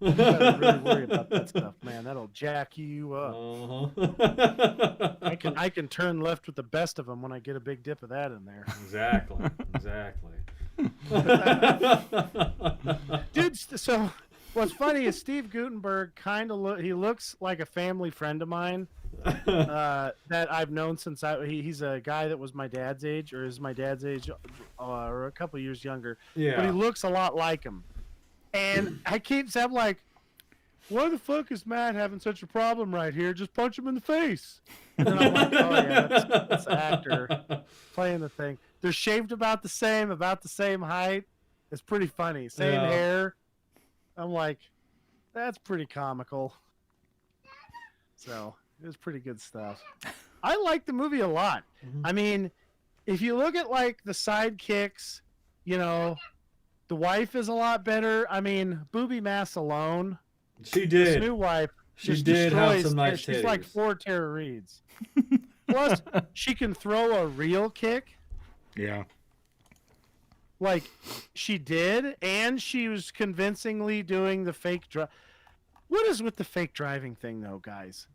You gotta really worry about that stuff, man. That'll jack you up. Uh-huh. I can turn left with the best of them when I get a big dip of that in there. Exactly. Exactly. Dude, so what's funny is Steve Gutenberg kind of he looks like a family friend of mine that I've known since he's a guy that was my dad's age or is my dad's age or a couple years younger. But he Yeah. looks a lot like him. And I'm like, why the fuck is Matt having such a problem right here? Just punch him in the face. And then I'm like, oh yeah, that's the actor playing the thing. They're shaved about the same height. It's pretty funny. Same Yeah. hair. I'm like, that's pretty comical. So it was pretty good stuff. I like the movie a lot. Mhm. I mean, if you look at like the sidekicks, you know, the wife is a lot better. I mean, Booby Mass alone, She this did. new wife, She just did have destroys- some nice She's like titties. 4 Tara Reeds. Plus, she can throw a real kick. yeah. Like she did, and she was convincingly doing the fake drive. What is with the fake driving thing, though, guys?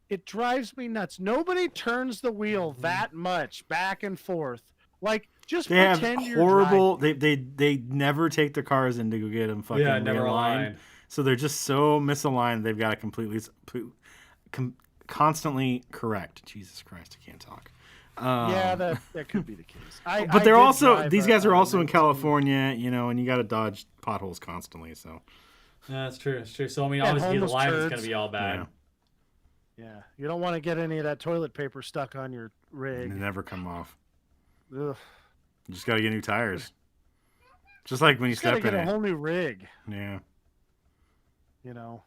It drives me nuts. Nobody turns the wheel that much back and forth. Like, just They have pretend you're horrible. They never take their cars in to go get them fucking Yeah, never realigned. aligned. So they're just so misaligned. They've got to completely, constantly correct. Jesus Christ, I can't talk. Yeah, that could be the case. But they're also these guys are also in California, you know, and you got to dodge potholes constantly. So Yeah, that's true. That's true. So I mean, Yeah, obviously the homeless alignment's turds. gonna be all bad. Yeah, you don't want to get any of that toilet paper stuck on your they rig. never come off. Ugh. You just got to get new tires. Just like when you Just gotta step get in a it. whole new rig. Yeah. You know.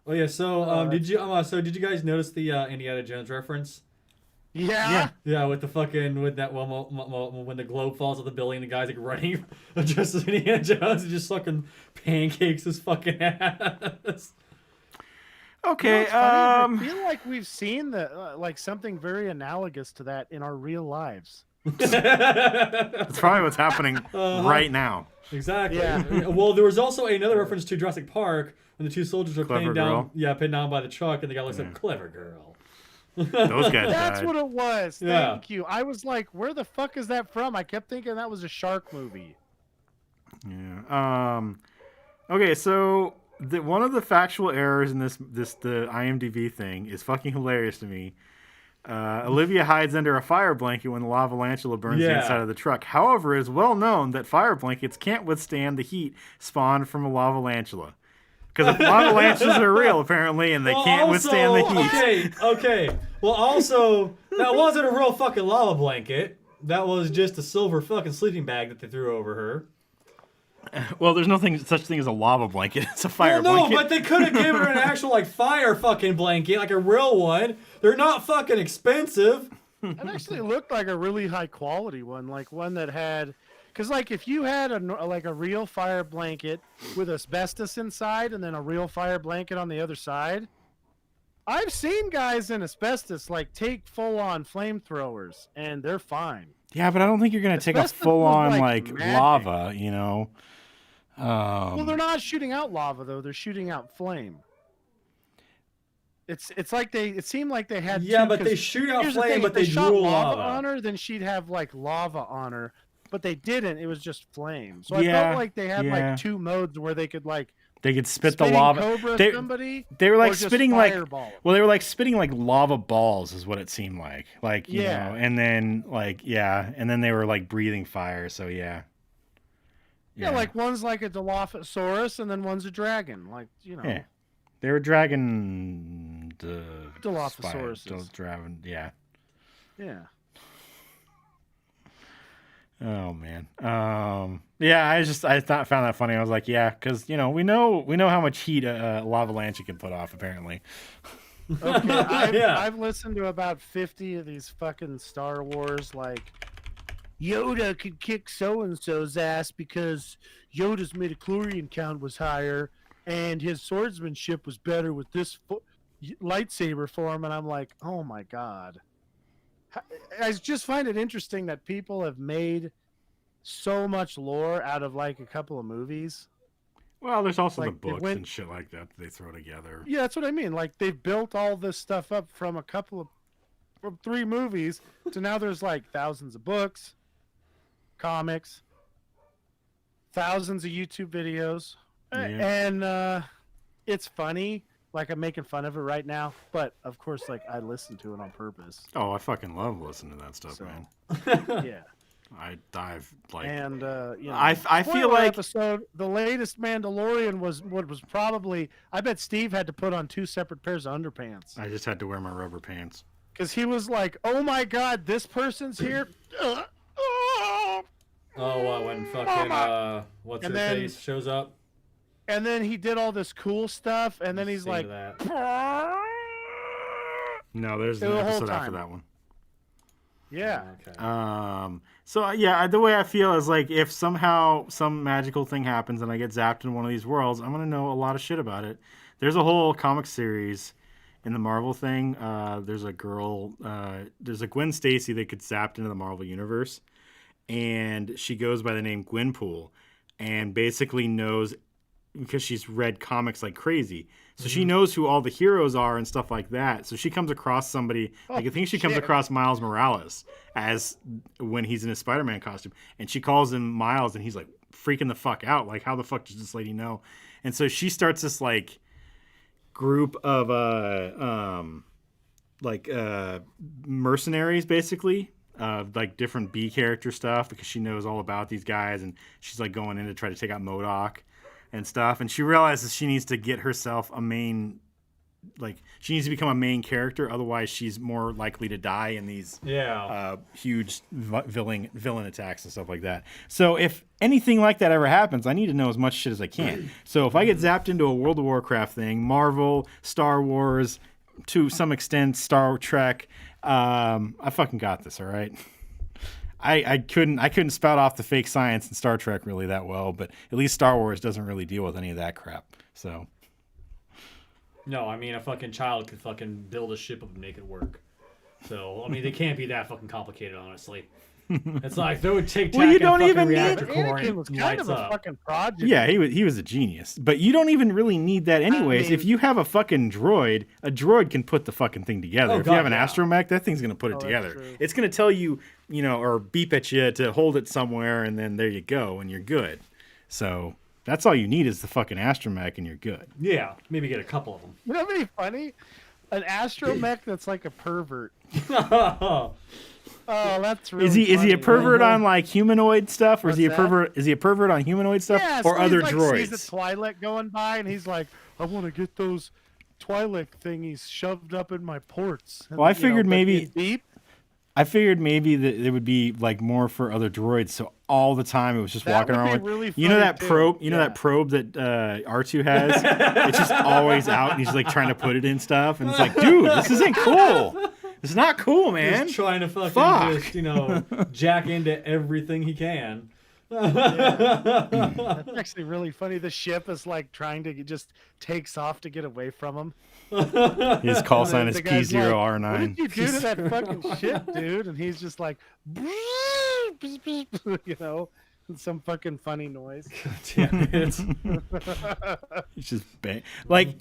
Oh yeah. So that's- did you guys notice the Indiana Jones reference? Yeah. Yeah, with the fucking with that one when the globe falls off the building, the guy's like running just as Indiana Jones and just fucking pancakes his fucking ass. Okay. You know what's funny? I feel like we've seen like something very analogous to that in our real lives. That's probably what's happening Uh-huh. right now. Exactly. Yeah. Well, there was also another reference to Jurassic Park when the two soldiers are Clever pinned down. girl. Yeah, pinned down by the truck, and the guy looks Yeah. like clever girl. Those guys That's died. what it was. Yeah. Thank you. I was like, where the fuck is that from? I kept thinking that was a shark movie. Yeah. Okay, so one of the factual errors in the IMDb thing is fucking hilarious to me. Olivia hides under a fire blanket when the Lavalantula burns the Yeah. inside of the truck. However, it is well known that fire blankets can't withstand the heat spawned from a Lavalantula. Because if Lavalantulas are real, apparently, and they can't withstand the heat. Okay. Well, also, that wasn't a real fucking lava blanket. That was just a silver fucking sleeping bag that they threw over her. Well, there's such thing as a lava blanket. It's a fire Well, no, blanket. but they could have given her an actual like fire fucking blanket, like a real one. They're not fucking expensive. It actually looked like a really high quality one, like one that had, because like if you had a real fire blanket with asbestos inside and then a real fire blanket on the other side, I've seen guys in asbestos like take full on flamethrowers and they're fine. Yeah, but I don't think you're gonna take a Asbestos full on was like like magic. lava, you know. Well, they're not shooting out lava though; they're shooting out flame. It's like it seemed like they had. Yeah, two, but they 'cause shoot out here's the flame, thing, but if they shot drool lava lava. on her, then she'd have like lava on her. But they didn't. It was just flame. So I Yeah, felt like they had yeah. like two modes where they could like They could spit the spitting lava. cobra They, somebody. they were or like just spitting like fireball. well, they were like spitting like lava balls, is what it seemed like you Yeah. know, and then and then they were like breathing fire. So yeah, Yeah, like one's like a Dilophosaurus and then one's a dragon. Like, you know. yeah, they were dragon Dilophosauruses. Dragon, yeah. Yeah. Oh man. Yeah, I found that funny. I was like, yeah, because you know we know how much heat a Lavalantula can put off. Apparently. Okay, Yeah. I've listened to about 50 of these fucking Star Wars, like Yoda could kick so and so's ass because Yoda's midichlorian count was higher and his swordsmanship was better with this lightsaber form, and I'm like, oh my god. I just find it interesting that people have made so much lore out of like a couple of movies. Well, there's also Like, the it books went- and shit like that they throw together. Yeah, that's what I mean. Like they've built all this stuff up from from 3 movies to now there's like thousands of books, comics, thousands of YouTube videos. Yeah. And it's funny. Like I'm making fun of it right now, but of course like I listen to it on purpose. Oh, I fucking love listening to that stuff, So, man. Yeah. I dive like And you know, I feel spoiler like episode, the latest Mandalorian was what was probably, I bet Steve had to put on 2 separate pairs of underpants I just had to wear my rubber pants. because he was like, "Oh my god, this person's here." Oh, when fucking what's her And then- face shows up. And then he did all this cool stuff, and then he's Say like, that. No, there's The an whole episode after time. that one. "Yeah, Okay. So yeah, the way I feel is like if somehow some magical thing happens and I get zapped in one of these worlds, I'm gonna know a lot of shit about it. There's a whole comic series in the Marvel thing. There's a girl, there's a Gwen Stacy that gets zapped into the Marvel universe, and she goes by the name Gwenpool, and basically knows because she's read comics like crazy. So she knows who all the heroes are and stuff like that. So she comes across somebody, like I think she comes shit. across Miles Morales as when he's in his Spider-Man costume, and she calls him Miles, and he's like freaking the fuck out. Like, how the fuck does this lady know? And so she starts this like group of mercenaries basically. Like different B character stuff because she knows all about these guys, and she's like going in to try to take out MODOK and stuff, and she realizes she needs to get herself a main, like she needs to become a main character, otherwise she's more likely to die in these huge villain attacks and stuff like that. So if anything like that ever happens, I need to know as much shit as I can. So if I get zapped into a World of Warcraft thing, Marvel, Star Wars, to some extent Star Trek, I fucking got this, all right? I couldn't spout off the fake science in Star Trek really that well, but at least Star Wars doesn't really deal with any of that crap. So No, I mean a fucking child could fucking build a ship up and make it work. So I mean they can't be that fucking complicated, honestly. It's like they would take. Well, you don't even need- reactor core Anakin and was kind lights of a up. fucking project." yeah, he was a genius, but you don't even really need that anyways. mean- If you have a fucking droid, a droid can put the fucking thing together. Oh, if God, you have an yeah. astromech, that thing's gonna put it Oh, that's together. true. It's gonna tell you, or beep at you to hold it somewhere, and then there you go, and you're good. So that's all you need is the fucking astromech, and you're good. Yeah, maybe get a couple of them. You know what'd be funny? An astromech that's like a pervert. Oh, that's really Is he a funny. pervert on like humanoid stuff, or is What's he a that? pervert? Is he a pervert on humanoid stuff, Yeah, or so other he's, droids? sees a Twi'lek going by, and he's like, "I want to get those Twi'lek thingies shoved up in my ports." And, Well, I figured but maybe- beep, beep. I figured maybe that it would be like more for other droids, so all the time it was just That walking would be around with, really you know funny, that too. probe, you know Yeah. that probe that R2 has. It's just always out, and he's like trying to put it in stuff, and it's like, dude, this isn't cool. It's not cool, man. He's trying to fucking Fuck. just, jack into everything he can. That's actually really funny. The ship is like trying to just takes off to get away from him. His call And sign the is guy's like, P0R9. "What did you do to that fucking ship, dude?" And he's just like, Some fucking funny noise. Damn it. It's just like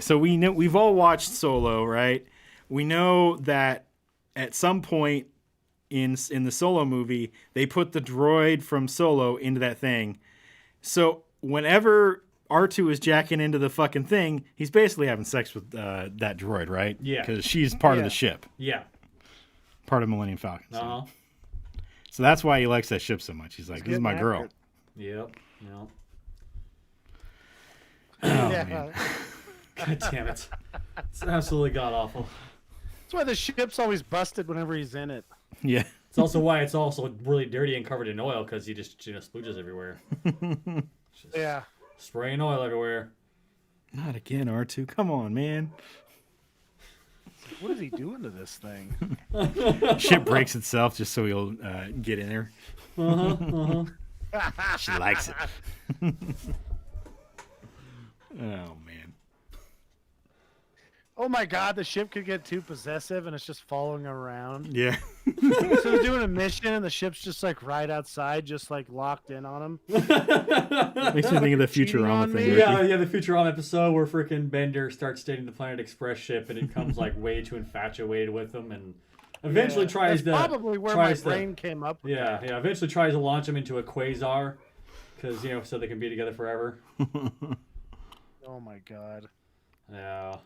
so we know we've all watched Solo, right? We know that at some point in the Solo movie they put the droid from Solo into that thing. So whenever R2 is jacking into the fucking thing, he's basically having sex with that droid, right? Yeah. Because she's part of the ship, Yeah. part of Millennium Falcon. Uh-huh. So that's why he likes that ship so much. He's like, this is my girl. Yep. Yep. Oh, Yeah. man. God damn it. It's absolutely god awful. That's why the ship's always busted whenever he's in it. Yeah. It's also why it's also really dirty and covered in oil because he just splooges everywhere. Just Yeah. spraying oil everywhere. Not again, R2. Come on, man. What is he doing to this thing? Ship breaks itself just so he'll get in there. She likes it. Oh, man. Oh my god, the ship could get too possessive and it's just following around. Yeah. So they're doing a mission and the ship's just like right outside, just like locked in on him. Makes me think of the Cheating Futurama on thing. me? Ricky. Yeah, the Futurama episode where freaking Bender starts dating the Planet Express ship and he becomes like way too infatuated with them and eventually tries That's to probably where tries my to- brain came up with Yeah, that. yeah. Eventually tries to launch him into a quasar, because so they can be together forever. Oh my god. Yeah.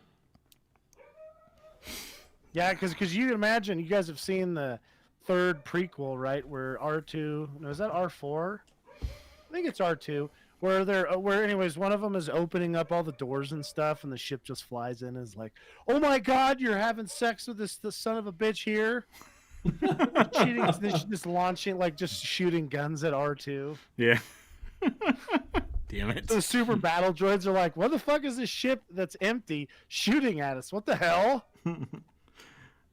Yeah, because you can imagine, you guys have seen the third prequel, right? Where R2, no, is that R4? I think it's R2. Where anyways, one of them is opening up all the doors and stuff, and the ship just flies in and is like, "Oh my God, you're having sex with the son of a bitch here." Cheating, just launching, like just shooting guns at R2. Yeah. Damn it. The super battle droids are like, "What the fuck is this ship that's empty shooting at us? What the hell?"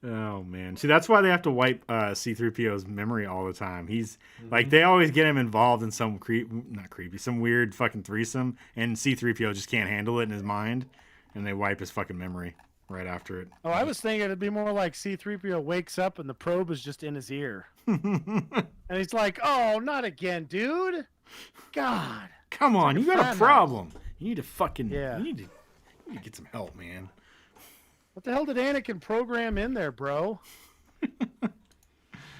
Oh, man. See, that's why they have to wipe C-3PO's memory all the time. He's like, they always get him involved in some some weird fucking threesome, and C-3PO just can't handle it in his mind, and they wipe his fucking memory right after it. Oh, I was thinking it'd be more like C-3PO wakes up and the probe is just in his ear. And he's like, "Oh, not again, dude. God. Come on, you got frat a problem. You need to fucking, Yeah. you need to get some help, man. What the hell did Anakin program in there, bro?" You don't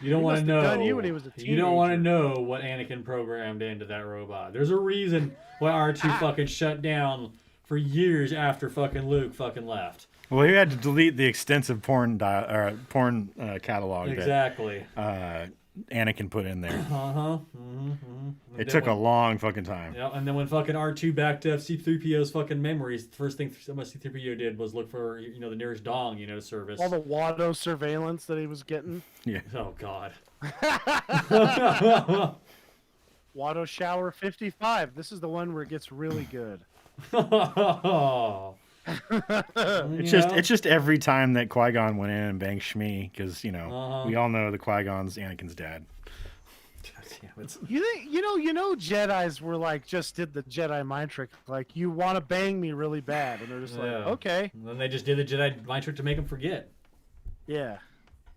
He want must to have know. done you when he was a You don't want to teenager. know what Anakin programmed into that robot. There's a reason why R2 fucking shut down for years after fucking Luke fucking left. Well, he had to delete the extensive porn catalog Exactly. that Anakin put in there. Uh-huh. It took a long fucking time. Yeah, and then when fucking R2 backed up C-3PO's fucking memories, the first thing C-3PO did was look for, the nearest dong, to service. All the Watto surveillance that he was getting. Yeah. Oh, God. Watto Shower 55. This is the one where it gets really good. It's just every time that Qui-Gon went in and banged Shmi, because we all know the Qui-Gon's Anakin's dad. God damn it. You think you know Jedis were like just did the Jedi mind trick, like, "You want to bang me really bad," and they're just like, Yeah. "Okay, And then they just did the Jedi mind trick to make him forget. yeah."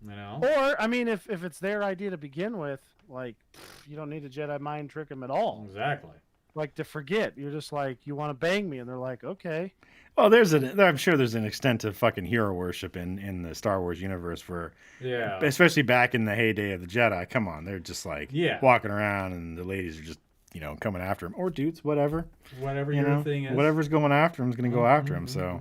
You know? Or I mean, if it's their idea to begin with, like, you don't need to Jedi mind trick them at all. Exactly. Like, to forget, you're just like, "You want to bang me," and they're like, "Okay." Well, I'm sure there's an extent of fucking hero worship in the Star Wars universe where, Yeah. especially back in the heyday of the Jedi. Come on, they're just like walking around and the ladies are just coming after him, or dudes, whatever. Whatever your thing is. Whatever's going after him is going to go after him. So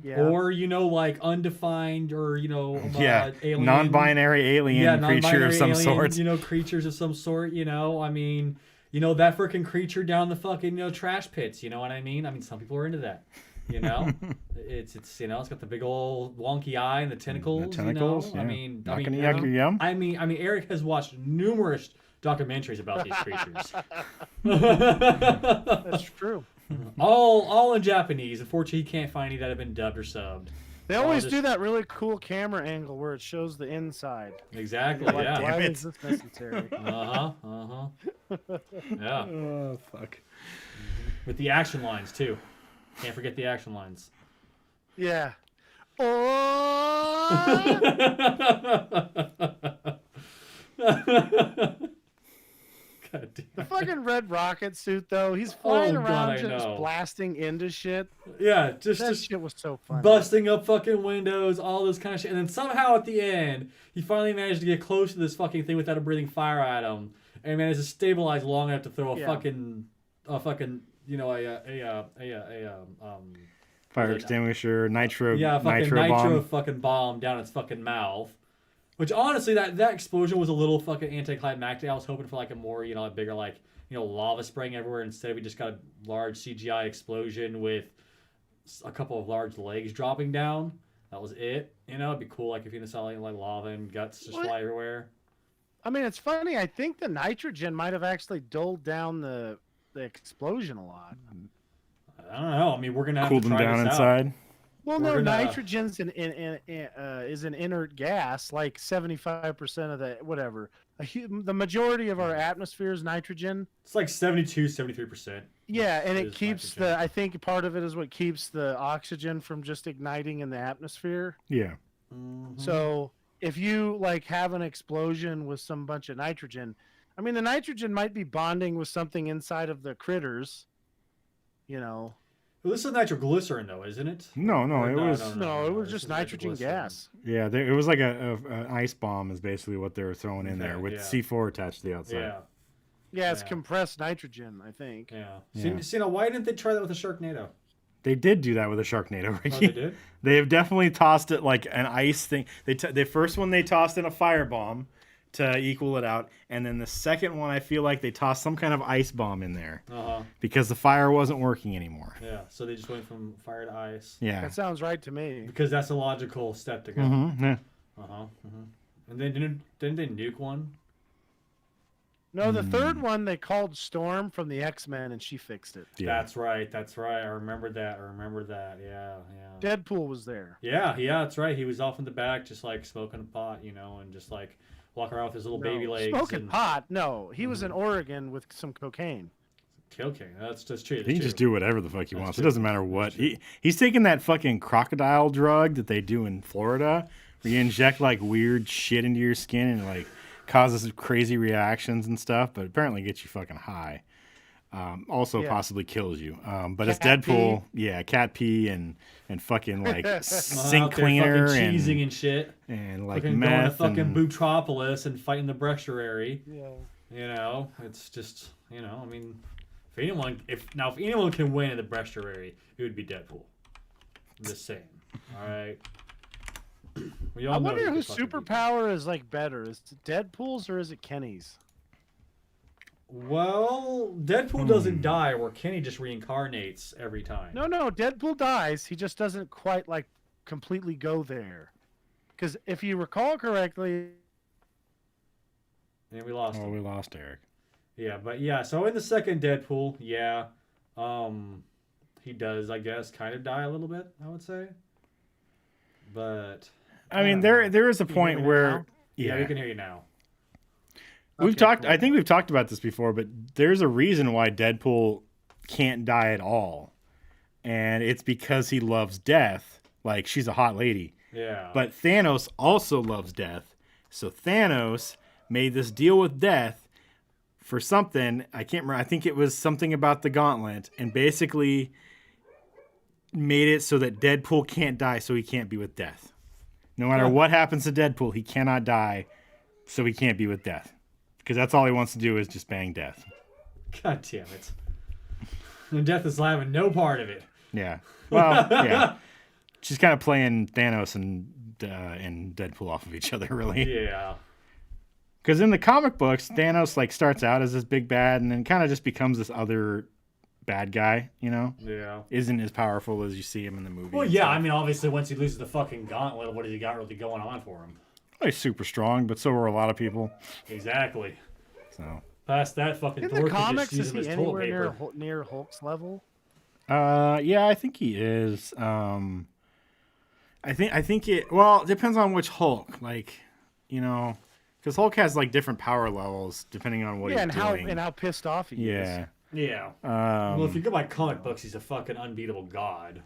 Yeah. Or like undefined or alien, non-binary alien creature of some alien, sort. Creatures of some sort. I mean, that freaking creature down the fucking trash pits. You know what I mean? I mean, some people are into that. It's it's got the big old wonky eye and the tentacles. The tentacles. Yeah. I mean, not gonna yak your yum. I mean, Eric has watched numerous documentaries about these creatures. That's true. all in Japanese. Unfortunately, he can't find any that have been dubbed or subbed. They always do that really cool camera angle where it shows the inside. Exactly. Like, Yeah. why is this necessary? Yeah. Oh fuck. With the action lines too. Can't forget the action lines. Yeah. Oh. The fucking red rocket suit, though, he's flying God, around I just know. blasting into shit. Yeah, That just shit was so funny. busting up fucking windows, all this kind of shit. And then somehow at the end, he finally managed to get close to this fucking thing without it breathing fire at him, and managed to stabilize long enough to throw a fucking, you know, Fire extinguisher, nitro, yeah, fucking nitro bomb. fucking bomb down its fucking mouth. Which honestly, that explosion was a little fucking anticlimactic. I was hoping for like a more, you know, a bigger like, you know, lava spraying everywhere. Instead, we just got a large CGI explosion with a couple of large legs dropping down. That was it. You know, it'd be cool like if you saw like lava and guts just fly everywhere. I mean, it's funny. I think the nitrogen might have actually dulled down the explosion a lot. I don't know. I mean, we're gonna have Cooled to them try down this inside. out. Well, We're no, gonna- nitrogen's is an inert gas, like 75% of the whatever. The majority of our atmosphere is nitrogen. It's like 72, 73%. Yeah, and it is keeps nitrogen. I think part of it is what keeps the oxygen from just igniting in the atmosphere. Yeah. Mhm. So if you like have an explosion with some bunch of nitrogen, I mean the nitrogen might be bonding with something inside of the critters, you know. Well, this is nitroglycerin, though, isn't it? No, Or it was. No, it was this just is nitrogen nitroglycerin. gas. Yeah, it was like an ice bomb is basically what they were throwing in there Okay, with yeah. C4 attached to the outside. Yeah, Yeah, it's Yeah. compressed nitrogen, I think. yeah. Yeah. See, now, why didn't they try that with a Sharknado? They did do that with a Sharknado. Oh, Ricky. they did? They have definitely tossed it like an ice thing. The first one they tossed in a firebomb to equal it out, and then the second one I feel like they tossed some kind of ice bomb in there Uh-huh. because the fire wasn't working anymore. Yeah, so they just went from fire to ice. Yeah. That sounds right to me. Because that's a logical step to go. Yeah. Uh-huh. And then didn't they nuke one? No, the third one they called Storm from the X-Men and she fixed it. Yeah. That's right. I remember that. Yeah. Deadpool was there. Yeah, that's right. He was off in the back just like smoking a pot, you know, and just like walking around with his little baby No, legs. smoking and pot? No, he was in Oregon with some cocaine. Kill King. That's true. He That's can just true. do whatever the fuck he That's wants. true. It doesn't matter what. He's taking that fucking crocodile drug that they do in Florida, where you inject like weird shit into your skin and like causes crazy reactions and stuff, but apparently gets you fucking high. Also Yeah. possibly kills you. But it's Cat Deadpool. Yeah, cat pee and fucking like sink Out there cleaner fucking cheesing and and shit. like Fucking going to meth fucking and Bootropolis and fighting the Brexuary. Yeah. You know, it's just, you know, I mean, if anyone can win in the Brexuary, it would be Deadpool. I'm just saying. All right. We all I know wonder he could whose fucking beat superpower is like better. Is it Deadpool's or is it Kenny's? Well, Deadpool doesn't die, where Kenny just reincarnates every time. No, Deadpool dies. He just doesn't quite like completely go there. Because if you recall correctly, And we lost oh, him. we lost Eric. Yeah, but yeah, so in the second Deadpool, yeah, he does, I guess, kind of die a little bit, I would say. But I mean, don't know. there is a Can you hear point me where now? Yeah, we can hear you now. We've Okay, talked. cool. I think we've talked about this before, but there's a reason why Deadpool can't die at all, and it's because he loves death. Like she's a hot lady, Yeah. but Thanos also loves death. So Thanos made this deal with death for something. I can't remember. I think it was something about the gauntlet, and basically made it so that Deadpool can't die, so he can't be with death. No matter what happens to Deadpool, he cannot die, so he can't be with death. Because that's all he wants to do is just bang death. God damn it. And Death is having no part of it. Yeah. Well, yeah. She's kind of playing Thanos and Deadpool off of each other, really. Yeah. Because in the comic books, Thanos like starts out as this big bad and then kind of just becomes this other bad guy. You know, Yeah. isn't as powerful as you see him in the movie. Well, and yeah, stuff. I mean, obviously, once he loses the fucking gauntlet, what has he got really going on for him? Well, he's super strong, but so are a lot of people. Exactly. So, Past that fucking in Thor the could just comics, use is him as he toilet anywhere paper. near Hulk's level? yeah, I think he is. I think it. Well, it depends on which Hulk. Like, you know, because Hulk has like different power levels depending on what Yeah, he's and doing. how pissed off he is. Yeah. Yeah. Well, if you go by comic books, he's a fucking unbeatable god.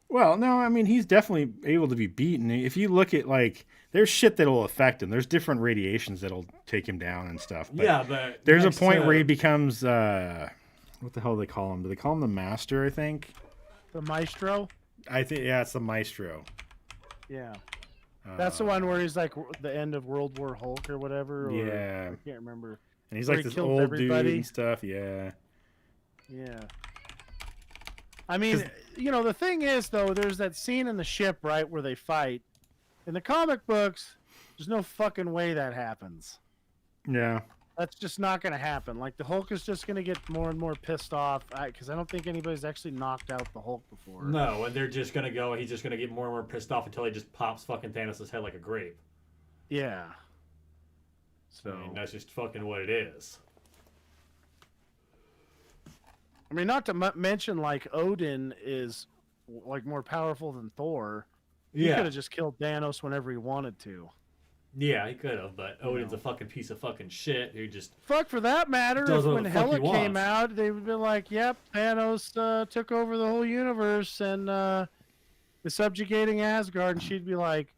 Well, no, I mean he's definitely able to be beaten. If you look at like, there's shit that'll affect him. There's different radiations that'll take him down and stuff. But but there's a point where he becomes what the hell do they call him? Do they call him the Master? I think. The Maestro. I think it's the Maestro. Yeah. That's the one where he's like the end of World War Hulk or whatever. Or, Yeah. I can't remember. And he's Where like he this killed old everybody. dude and stuff. Yeah. Yeah. I mean, the thing is, though, there's that scene in the ship, right, where they fight. In the comic books, there's no fucking way that happens. Yeah. That's just not going to happen. Like, the Hulk is just going to get more and more pissed off, because I don't think anybody's actually knocked out the Hulk before. No, and they're just gonna go. He's just gonna get more and more pissed off until he just pops fucking Thanos' head like a grape. Yeah. So I mean, that's just fucking what it is. I mean, not to mention, like, Odin is like more powerful than Thor. He could have just killed Thanos whenever he wanted to. Yeah, he could have, but Odin's a fucking piece of fucking shit who just... Fuck, for that matter, does if what when the fuck he Hela came wants. out, they would be like, yep, Thanos took over the whole universe and is subjugating Asgard, and she'd be like,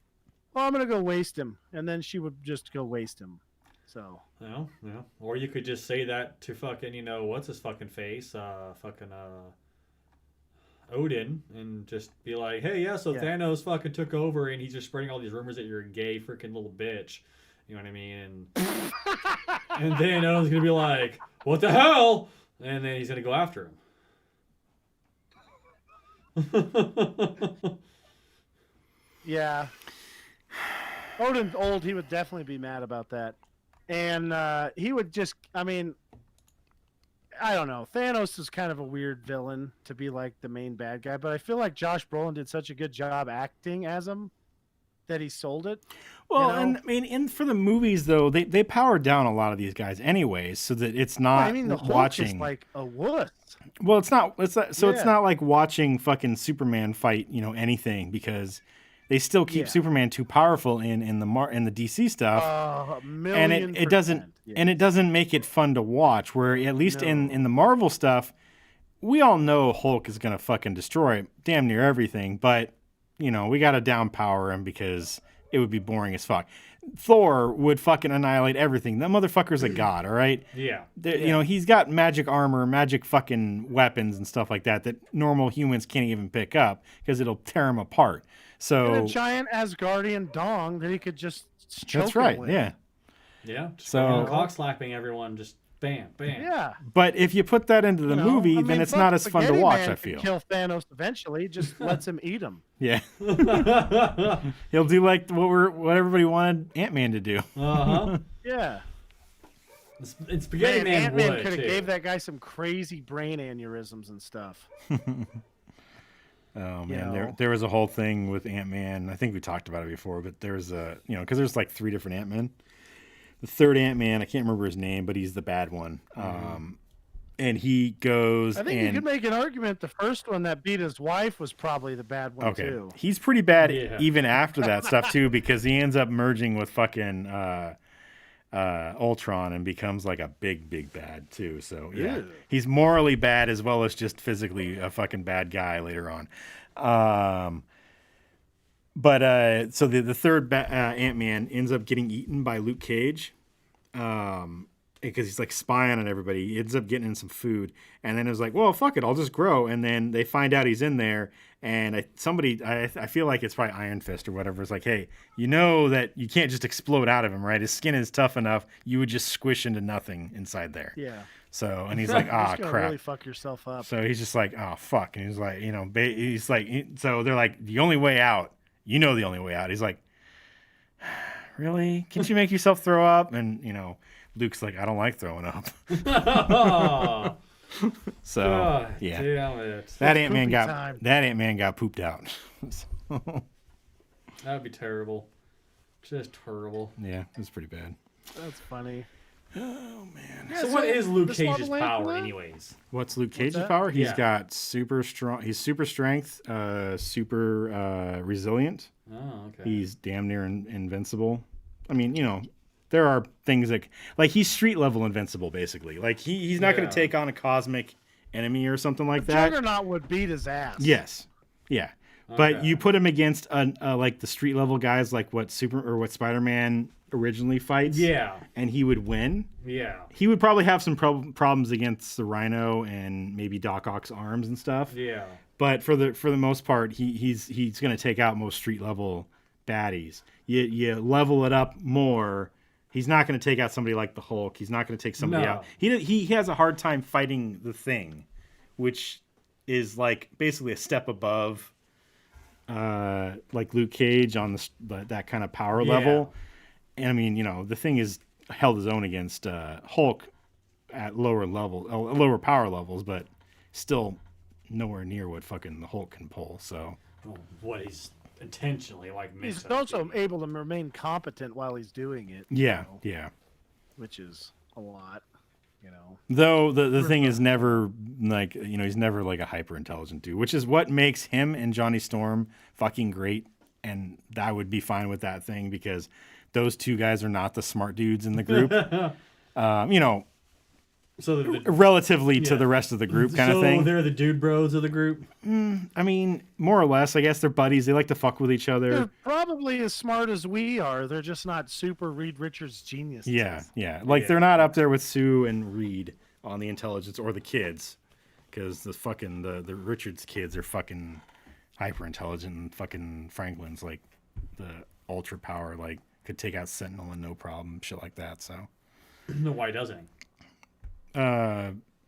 well, I'm going to go waste him. And then she would just go waste him. So... Yeah. Or you could just say that to fucking, what's his fucking face? Odin, and just be like, hey, so Thanos fucking took over, and he's just spreading all these rumors that you're a gay freaking little bitch. You know what I mean? And then Odin's gonna be like, what the hell? And then he's gonna go after him. Yeah. Odin's old. He would definitely be mad about that. And he would just, I mean, I don't know. Thanos is kind of a weird villain to be like the main bad guy, but I feel like Josh Brolin did such a good job acting as him that he sold it. Well, and I mean, for the movies though, they powered down a lot of these guys anyways, so that it's not I mean, the Hulk watching is like a wuss. Well, it's not. It's not like watching fucking Superman fight, anything, because they still keep Superman too powerful in the DC stuff, and it doesn't make it fun to watch. Where at least in the Marvel stuff, we all know Hulk is gonna fucking destroy damn near everything, but we gotta downpower him because it would be boring as fuck. Thor would fucking annihilate everything. That motherfucker's a god, all right? Yeah. He's got magic armor, magic fucking weapons and stuff like that normal humans can't even pick up because it'll tear him apart. So and a giant Asgardian dong that he could just choke that's right, with. yeah. Yeah. So cock slapping everyone, just bam, bam. Yeah. But if you put that into the movie, then it's not as fun to watch, Man I feel. kill Thanos eventually, just lets him eat him. Yeah. He'll do like what everybody wanted Ant-Man to do. Uh-huh. Yeah. And Spaghetti Man Ant-Man would, could have too. gave that guy some crazy brain aneurysms and stuff. Oh man, there was a whole thing with Ant-Man. I think we talked about it before, but there's because there's like 3 different Ant-Men. The third Ant-Man, I can't remember his name, but he's the bad one. And he goes. I think you could make an argument the first one that beat his wife was probably the bad one too. He's pretty bad even after that stuff too, because he ends up merging with fucking Ultron and becomes like a big bad too. So yeah, he's morally bad as well as just physically a fucking bad guy later on. But so the third Ant-Man ends up getting eaten by Luke Cage. Because he's like spying on everybody. He ends up getting in some food, and then it was like, well, fuck it, I'll just grow. And then they find out he's in there, and I feel like it's probably Iron Fist or whatever. It's like, hey, that you can't just explode out of him, right? His skin is tough enough; you would just squish into nothing inside there. Yeah. So, and he's like, crap. Really fuck yourself up. So he's just like, oh fuck, and he's like, so they're like, the only way out. The only way out. He's like, really? Can't you make yourself throw up? And Luke's like, I don't like throwing up. So God, yeah, damn it. that Ant-Man got pooped out. That'd be terrible. Just terrible. Yeah, it's pretty bad. That's funny. Oh man. So what is Luke the Cage's Lavalantula? power, anyways? What's Luke Cage's power? He's got super strong. He's super strength, super resilient. Oh, okay. He's damn near invincible. I mean, there are things like he's street level invincible, basically. Like he's not going to take on a cosmic enemy or something like that. Juggernaut would beat his ass. Yes. Yeah. But Okay. you put him against like the street level guys, like what Spider-Man originally fights. Yeah. And he would win. Yeah. He would probably have some problems against the Rhino and maybe Doc Ock's arms and stuff. Yeah. But for the most part, he's going to take out most street level baddies. You level it up more. He's not going to take out somebody like the Hulk. He's not going to take somebody out. He has a hard time fighting the Thing, which is like basically a step above, like Luke Cage on that kind of power level. And I mean, the Thing is held his own against Hulk at lower power levels, but still nowhere near what fucking the Hulk can pull. So What he's intentionally like he's also able to remain competent while he's doing it. yeah, which is a lot, Though the Thing is never like he's never like a hyper intelligent dude, which is what makes him and Johnny Storm fucking great. And I would be fine with that Thing because those two guys are not the smart dudes in the group. So relatively to the rest of the group kind of thing. So they're the dude bros of the group? I mean, more or less. I guess they're buddies. They like to fuck with each other. They're probably as smart as we are. They're just not super Reed Richards geniuses. Yeah. Like they're not up there with Sue and Reed on the intelligence or the kids. Because the Richards kids are fucking hyper intelligent and fucking Franklin's like the ultra power, like could take out Sentinel and no problem, shit like that. So No, why doesn't he?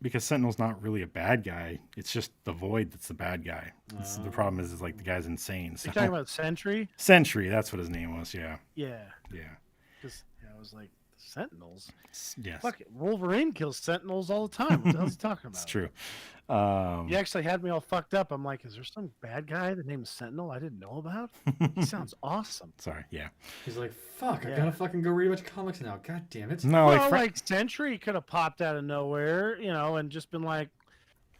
Because Sentinel's not really a bad guy. It's just the Void that's the bad guy. The problem is like the guy's insane. So. You're talking about Sentry? Sentry, that's what his name was. Yeah. Because I was like, Sentinels? Yes. Fuck it. Wolverine kills Sentinels all the time. What the hell's he talking about? It's true. You actually had me all fucked up. I'm like, is there some bad guy that named Sentinel I didn't know about? He sounds awesome. Sorry, yeah. He's like, fuck, I gotta fucking go read a bunch of comics now. God damn it. No, like Sentry could have popped out of nowhere, and just been like,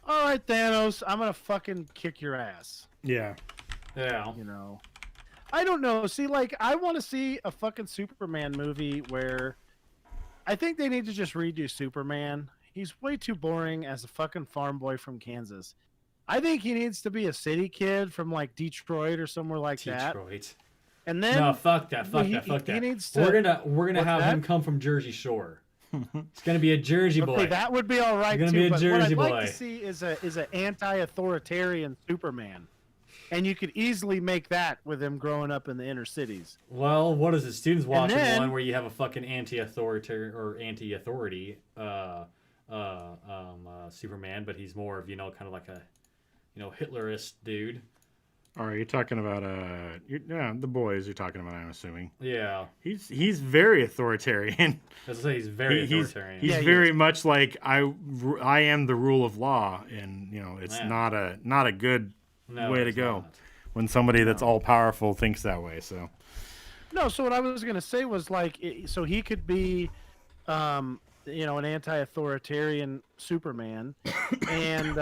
all right, Thanos, I'm gonna fucking kick your ass. Yeah. Yeah. I don't know. See, like, I want to see a fucking Superman movie where I think they need to just redo Superman. He's way too boring as a fucking farm boy from Kansas. I think he needs to be a city kid from like Detroit or somewhere like that. Detroit. And then no, fuck that. He needs to, we're gonna have him come from Jersey Shore. It's gonna be a Jersey boy. Okay, that would be all right He's too. gonna be a Jersey what I'd boy. like to see is an anti-authoritarian Superman, and you could easily make that with him growing up in the inner cities. Well, what is it? Students watching then, one where you have a fucking anti-authoritarian or anti-authority Superman, but he's more of kind of like a Hitlerist dude. All right, you're talking about the boys you're talking about. I'm assuming. Yeah. He's very authoritarian. As I say, he's very authoritarian. He's very much like I am the rule of law, and it's not a good way to go when somebody that's all powerful thinks that way. So. No, so what I was gonna say was like, so he could be, an anti-authoritarian Superman, and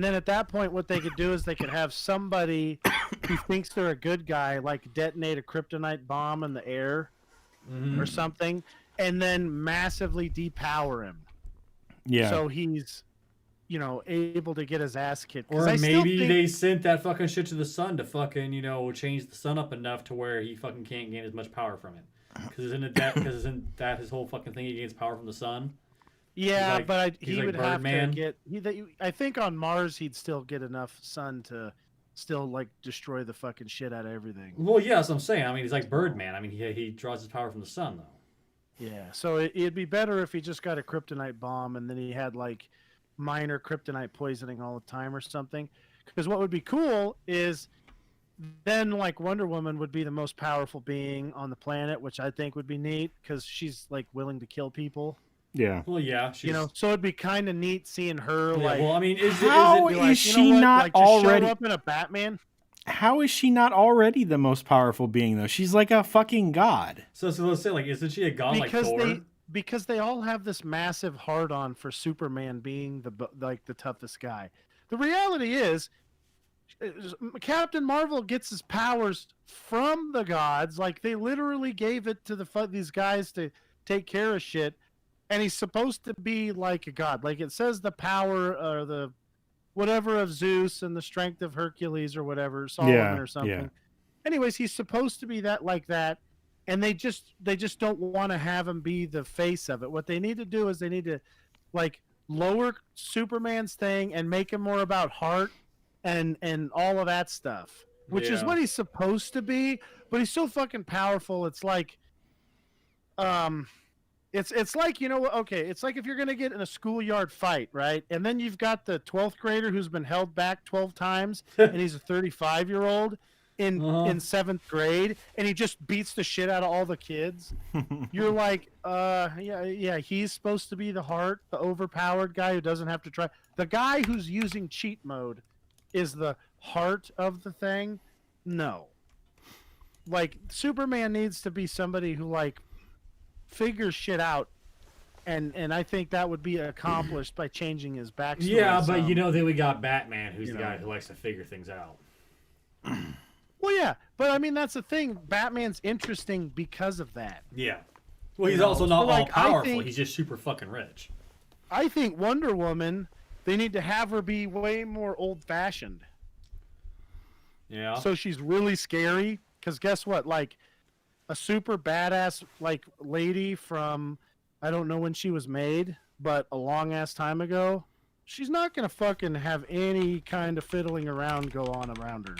then at that point, what they could do is they could have somebody who thinks they're a good guy, like detonate a kryptonite bomb in the air, or something, and then massively depower him. Yeah. So he's, able to get his ass kicked. Or maybe they sent that fucking shit to the sun to fucking, change the sun up enough to where he fucking can't gain as much power from it. Because isn't that his whole fucking thing? He gains power from the sun. Yeah, like, but he would have Birdman. to get. I think on Mars he'd still get enough sun to still like destroy the fucking shit out of everything. Well, yeah, that's what I'm saying. I mean, he's like Birdman. I mean, he draws his power from the sun, though. Yeah, so it'd be better if he just got a kryptonite bomb and then he had like minor kryptonite poisoning all the time or something. Because what would be cool is then like Wonder Woman would be the most powerful being on the planet, which I think would be neat because she's like willing to kill people. Yeah. Well, yeah. She's... so it'd be kind of neat seeing her like. Well, I mean, how is she not already up in a Batman? How is she not already the most powerful being though? She's like a fucking god. So let's say, like, isn't she a god like Thor? Because they all have this massive hard-on for Superman being the toughest guy. The reality is, Captain Marvel gets his powers from the gods. Like they literally gave it to these guys to take care of shit, and he's supposed to be like a god. Like it says, the power or whatever of Zeus and the strength of Hercules or whatever, Solomon or something. Yeah. Anyways, he's supposed to be that like that, and they just don't want to have him be the face of it. What they need to do is they need to like lower Superman's thing and make him more about heart and all of that stuff, which is what he's supposed to be. But he's so fucking powerful. It's like, it's like, you know, okay, it's like if you're gonna get in a schoolyard fight, right? And then you've got the 12th grader who's been held back 12 times, and he's a 35-year-old in 7th grade, and he just beats the shit out of all the kids. You're like, yeah, he's supposed to be the heart, the overpowered guy who doesn't have to try. The guy who's using cheat mode is the heart of the thing. No, like Superman needs to be somebody who like figures shit out, and I think that would be accomplished by changing his backstory. Yeah, but you know, then we got Batman, who's the guy who likes to figure things out. Well, yeah, but I mean that's the thing. Batman's interesting because of that. Yeah. Well, he's also not like, all powerful. He's just super fucking rich. I think Wonder Woman, they need to have her be way more old-fashioned. Yeah. So she's really scary. Because guess what? Like, a super badass like lady from, I don't know when she was made, but a long ass time ago, she's not gonna fucking have any kind of fiddling around go on around her.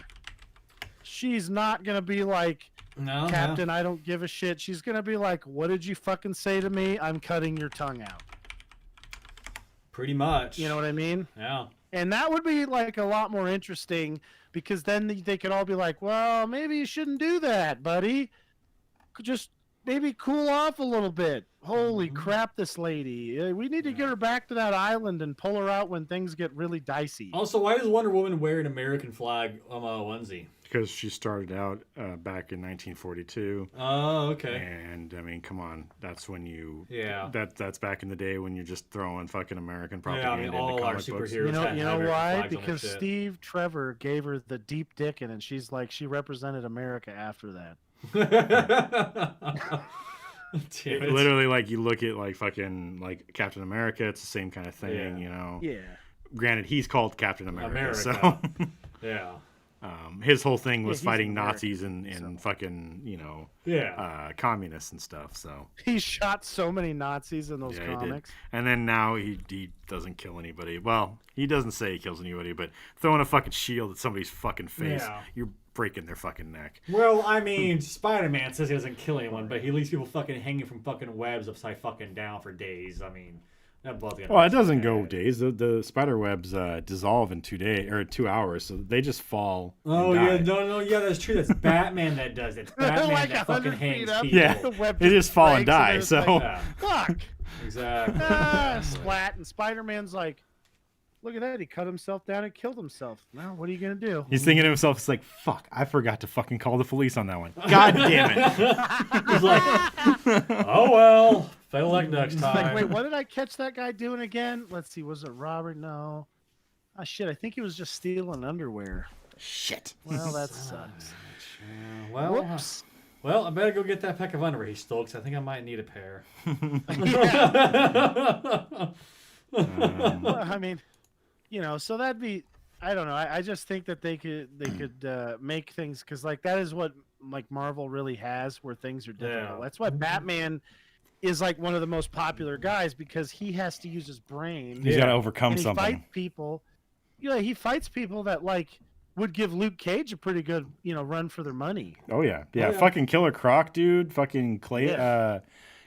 She's not gonna be like, Captain, I don't give a shit. She's gonna be like, what did you fucking say to me? I'm cutting your tongue out. Pretty much. You know what I mean? Yeah. And that would be like a lot more interesting, because then they could all be like, well, maybe you shouldn't do that, buddy. Just maybe cool off a little bit. Holy crap, this lady. We need to get her back to that island and pull her out when things get really dicey. Also, why does Wonder Woman wear an American flag onesie? Because she started out back in 1942. Oh, okay. And I mean, come on, that's when you. Yeah. That's back in the day when you're just throwing fucking American Yeah, I propaganda mean, into all our comic books. superheroes. You know why? Because Steve Trevor gave her the deep dickin', and she's like, she represented America after that. Literally, like you look at like fucking like Captain America, it's the same kind of thing, you know. Yeah. Granted, he's called Captain America. So yeah. His whole thing was fighting Nazis and fucking, you know, communists and stuff. So he shot so many Nazis in those comics. And then now he doesn't kill anybody. Well, he doesn't say he kills anybody, but throwing a fucking shield at somebody's fucking face, you're breaking their fucking neck. Well, I mean, Spider-Man says he doesn't kill anyone, but he leaves people fucking hanging from fucking webs upside fucking down for days. I mean, that blood's gonna. Well, it doesn't go days. The spider webs dissolve in 2 days or 2 hours, so they just fall. Oh yeah, no, that's true. That's Batman that does it. It's Batman like that fucking hangs people. Yeah, they just fall and die. So like, fuck. Exactly. Splat, and Spider-Man's like, look at that, he cut himself down and killed himself. Now, what are you going to do? He's thinking to himself, it's like, fuck, I forgot to fucking call the police on that one. God damn it. He's like, oh, well, better luck next time. Like, wait, what did I catch that guy doing again? Let's see, was it Robert? No. Ah, shit, I think he was just stealing underwear. Shit. Well, that sucks. Whoops. Well, I better go get that pack of underwear he stole, because I think I might need a pair. Well, I mean, you know, so that'd be, I don't know. I just think that they could make things, because like that is what like Marvel really has, where things are difficult. Yeah. That's why Batman is like one of the most popular guys, because he has to use his brain. He's got to overcome and he something. Fights people. Yeah, he fights people that like would give Luke Cage a pretty good, you know, run for their money. Oh yeah, fucking Killer Croc, dude. Fucking Clayface.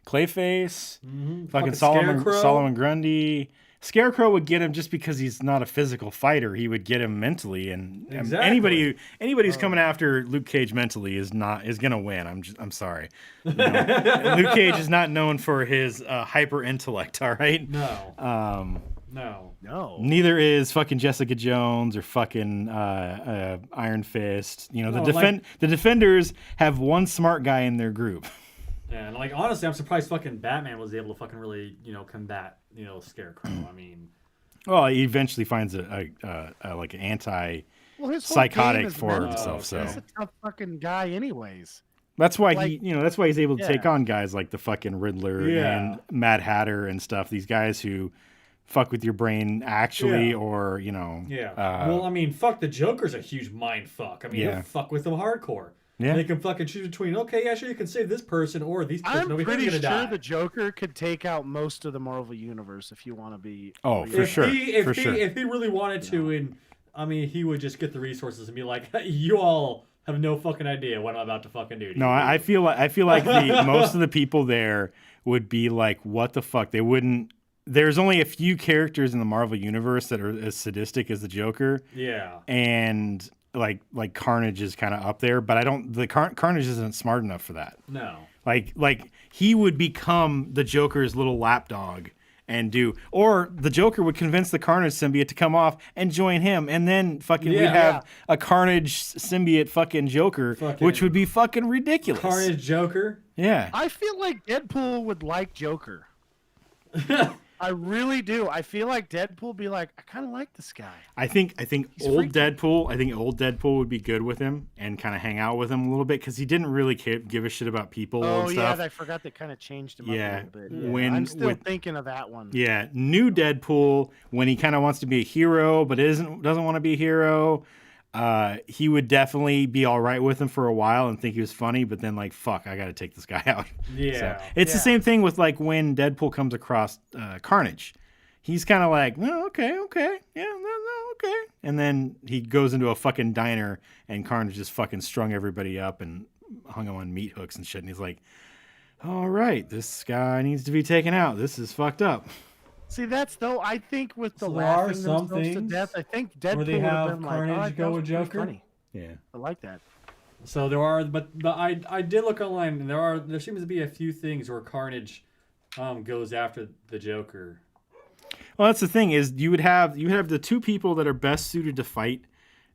Mm-hmm. Fucking Scarecrow. Solomon Grundy. Scarecrow would get him just because he's not a physical fighter. He would get him mentally, and anybody who's coming after Luke Cage mentally is gonna win. I'm sorry. You know, Luke Cage is not known for his hyper intellect. All right. No. No. Neither is fucking Jessica Jones or fucking Iron Fist. You know, the Defenders have one smart guy in their group. Yeah, and like honestly, I'm surprised fucking Batman was able to fucking really, you know, combat, you know, Scarecrow. I mean, well, he eventually finds a like an anti-psychotic for himself. So he's a tough fucking guy, anyways. that's why that's why he's able to take on guys like the fucking Riddler Yeah. and Mad Hatter and stuff. These guys who fuck with your brain actually, or you know. Yeah. Well, I mean, fuck, the Joker's a huge mind fuck. I mean, he'll fuck with them hardcore. Yeah. They can fucking choose between, okay, yeah, sure, you can save this person or these person. I'm pretty sure die. the Joker could take out most of the Marvel universe if you want to be. Oh, for sure. If he really wanted to, and I mean, he would just get the resources and be like, you all have no fucking idea what I'm about to fucking do. No, I feel like the most of the people there would be like, what the fuck? They wouldn't. There's only a few characters in the Marvel universe that are as sadistic as the Joker. Yeah. And like Carnage is kind of up there, but I don't. Carnage isn't smart enough for that. No. Like he would become the Joker's little lapdog and or the Joker would convince the Carnage symbiote to come off and join him, and then we'd have a Carnage symbiote fucking Joker, which would be fucking ridiculous. Carnage Joker. Yeah. I feel like Deadpool would like Joker. I really do. I feel like Deadpool would be like, I kind of like this guy. I think old freaky. Deadpool would be good with him and kind of hang out with him a little bit because he didn't really give a shit about people and stuff. I forgot they kind of changed him Yeah. up a little bit. Yeah. When- I'm still when- thinking of that one. Yeah, new Deadpool when he kind of wants to be a hero but doesn't want to be a hero. He would definitely be all right with him for a while and think he was funny, but then like, fuck, I got to take this guy out. Yeah. So, it's the same thing with like when Deadpool comes across Carnage. He's kind of like, oh, okay, yeah, no, okay. And then he goes into a fucking diner and Carnage just fucking strung everybody up and hung him on meat hooks and shit. And he's like, all right, this guy needs to be taken out. This is fucked up. See, I think with the So there are laughing some themselves to things death, I think where Deadpool they would have have been Carnage like, go that with was pretty Joker? funny. Yeah. I like that. So there are, but I did look online, and there seems to be a few things where Carnage goes after the Joker. Well, that's the thing is you would have the two people that are best suited to fight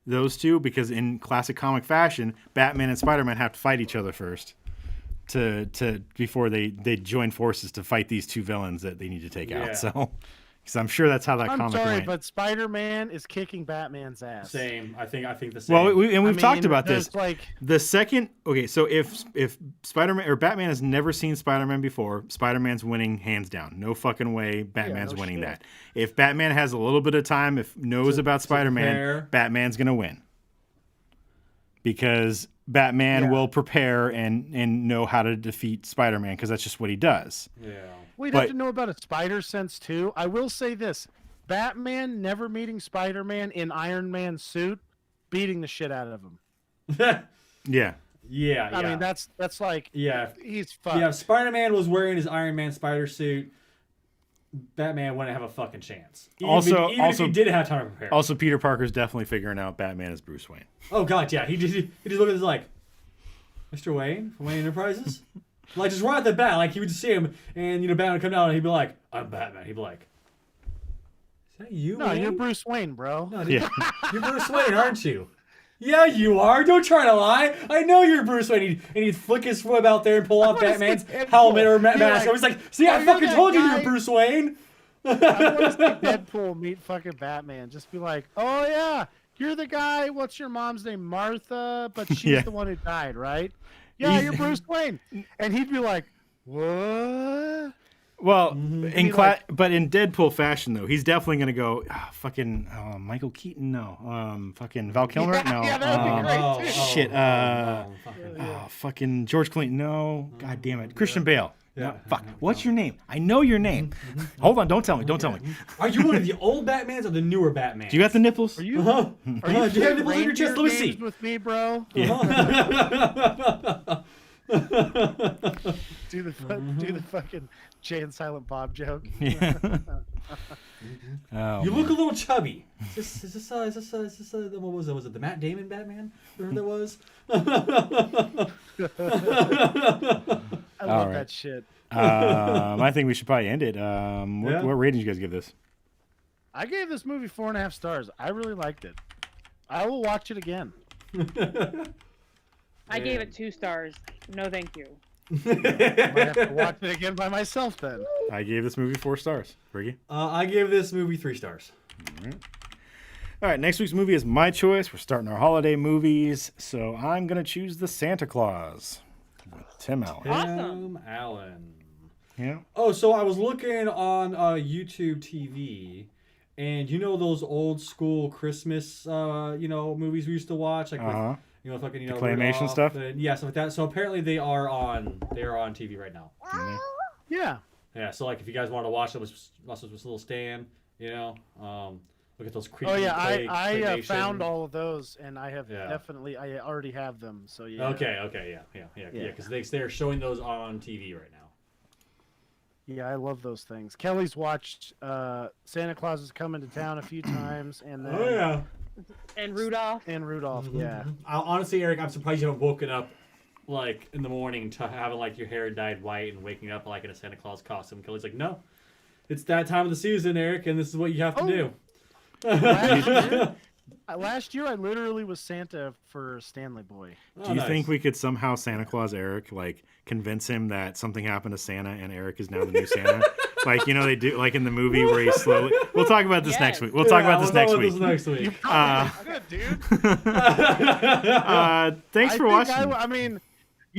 those two because in classic comic fashion, Batman and Spider-Man have to fight each other first to before they join forces to fight these two villains that they need to take out. So, because I'm sure that's how that I'm comic sorry, went. but Spider-Man is kicking Batman's ass. Same. I think the same. Well, we've talked about this. there's, like, The second, okay, so if Spider-Man or Batman has never seen Spider-Man before, Spider-Man's winning hands down. No fucking way Batman's no winning shit. that. If Batman has a little bit of time, knows about Spider-Man, prepare. Batman's gonna win. Because Batman will prepare and know how to defeat Spider-Man because that's just what he does. Yeah. We'd But- have to know about a spider sense too. I will say this: Batman never meeting Spider-Man in Iron Man's suit, beating the shit out of him. Yeah. Yeah. I mean, that's like he's fucked. Yeah, if Spider-Man was wearing his Iron Man spider suit, Batman wouldn't have a fucking chance. Even if he did have time to prepare. Also, Peter Parker's definitely figuring out Batman is Bruce Wayne. Oh god, yeah. He just looked at this like, Mr. Wayne from Wayne Enterprises? Like just right at the bat, like he would see him and Batman would come down and he'd be like, I'm Batman. He'd be like, is that you? No, Wayne? you're Bruce Wayne, bro. No, Yeah. you're Bruce Wayne, aren't you? Yeah, you are. Don't try to lie. I know you're Bruce Wayne. And he'd flick his foot out there and pull off Batman's helmet or mask. I was like, see, I fucking told you you're Bruce Wayne. I want to see Deadpool meet fucking Batman. Just be like, oh yeah, you're the guy. What's your mom's name? Martha, but she's the one who died, right? Yeah, you're Bruce Wayne. And he'd be like, what? Well, like- but in Deadpool fashion though, he's definitely gonna go fucking Michael Keaton, no, fucking Val Kilmer, no, Yeah, that'd be great too. shit, fucking George Clooney, no, god damn it, Christian Bale. No, fuck. What's your name? I know your name. Hold on, don't tell me. Are you one of the old Batmans or the newer Batmans? Do you got the nipples? Are you? Are you Are you do you have nipples on your chest? Let me games see. with me, bro? Do the fucking Jay and Silent Bob joke. Yeah. Oh, You man. look a little chubby. Is this what was it? Was it the Matt Damon Batman? Whatever that was. I love right. that shit. I think we should probably end it. What rating did you guys give this? I gave this movie 4.5 stars. I really liked it. I will watch it again. I gave it 2 stars. No, thank you. Might have to watch it again by myself then. I gave this movie 4 stars. Briggy? I gave this movie 3 stars. All right, next week's movie is my choice. We're starting our holiday movies, so I'm going to choose The Santa Claus with Tim Allen. Awesome. Tim Allen. Yeah. Oh, so I was looking on YouTube TV, and you know those old school Christmas movies we used to watch, like with fucking The claymation Rudolph stuff? and, yeah, stuff like that. So apparently they are on TV right now. Yeah. Yeah, so like if you guys want to watch it with this little stand, look at those creepy. Oh yeah, I claymation. found all of those, and I have definitely I already have them. So yeah. Okay, yeah, because they're showing those on TV right now. Yeah, I love those things. Kelly's watched Santa Claus is Coming to Town a few times, and then And Rudolph. Yeah. Honestly, Eric, I'm surprised you haven't woken up like in the morning to having like your hair dyed white and waking up like in a Santa Claus costume. Kelly's like, no, it's that time of the season, Eric, and this is what you have to do. Last year, I literally was Santa for Stanley Boy. Do you think we could somehow Santa Claus Eric, like convince him that something happened to Santa and Eric is now the new Santa? Like, they do like in the movie where he slowly. We'll talk about this next week. We'll talk about this next week. Good, dude. Thanks for watching. I mean,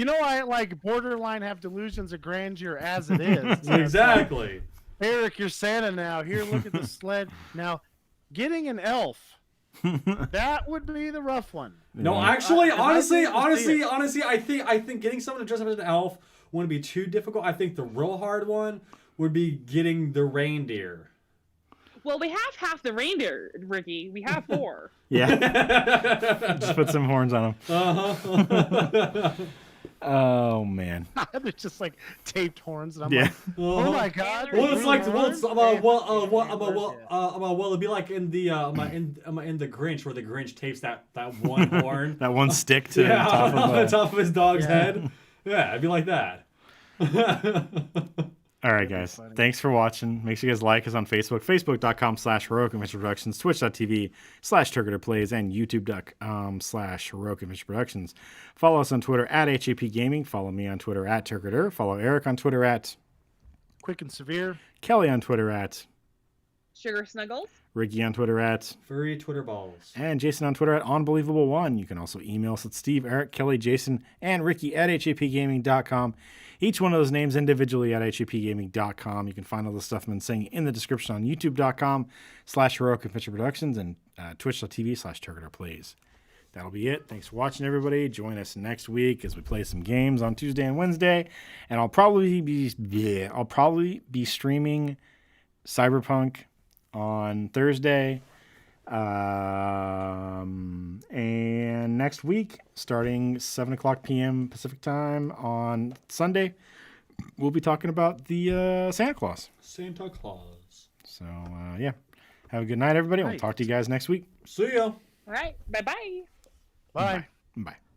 I like borderline have delusions of grandeur as it is. Exactly. Eric, you're Santa now. Here, look at the sled. Now, getting an elf. That would be the rough one. No, actually, honestly, I think getting someone to dress up as an elf wouldn't be too difficult. I think the real hard one would be getting the reindeer. Well, we have half the reindeer, Ricky. We have 4. Yeah. Just put some horns on them. Oh man. They're just like taped horns, and I'm like, oh my god. Well, it's like it'd be like in the in the Grinch where the Grinch tapes that one horn, that one stick to the top of his dog's head. Yeah, it'd be like that. All right, guys. Thanks for watching. Make sure you guys like us on Facebook, facebook.com/HeroicAdventureProductions, twitch.tv/TurkiterPlays, and youtube.com/HeroicAdventureProductions. Follow us on Twitter @HAPGaming. Follow me on Twitter @Turkiter. Follow Eric on Twitter Quick and Severe. Kelly on Twitter Sugar Snuggles. Ricky on Twitter Furry Twitter Balls. And Jason on Twitter @Unbelievable1. You can also email us at Steve, Eric, Kelly, Jason, and Ricky @HAPGaming.com. Each one of those names individually at HAPGaming.com. You can find all the stuff I've been saying in the description on youtube.com/HeroicAdventureProductions and twitch.tv/TurkiterPlays. That'll be it. Thanks for watching, everybody. Join us next week as we play some games on Tuesday and Wednesday. And I'll probably be streaming Cyberpunk on Thursday. And next week, starting 7:00 p.m. Pacific time on Sunday, we'll be talking about the Santa Claus. Santa Claus. So, yeah. Have a good night, everybody. We'll talk to you guys next week. See ya. All right. Bye-bye. Bye. Bye.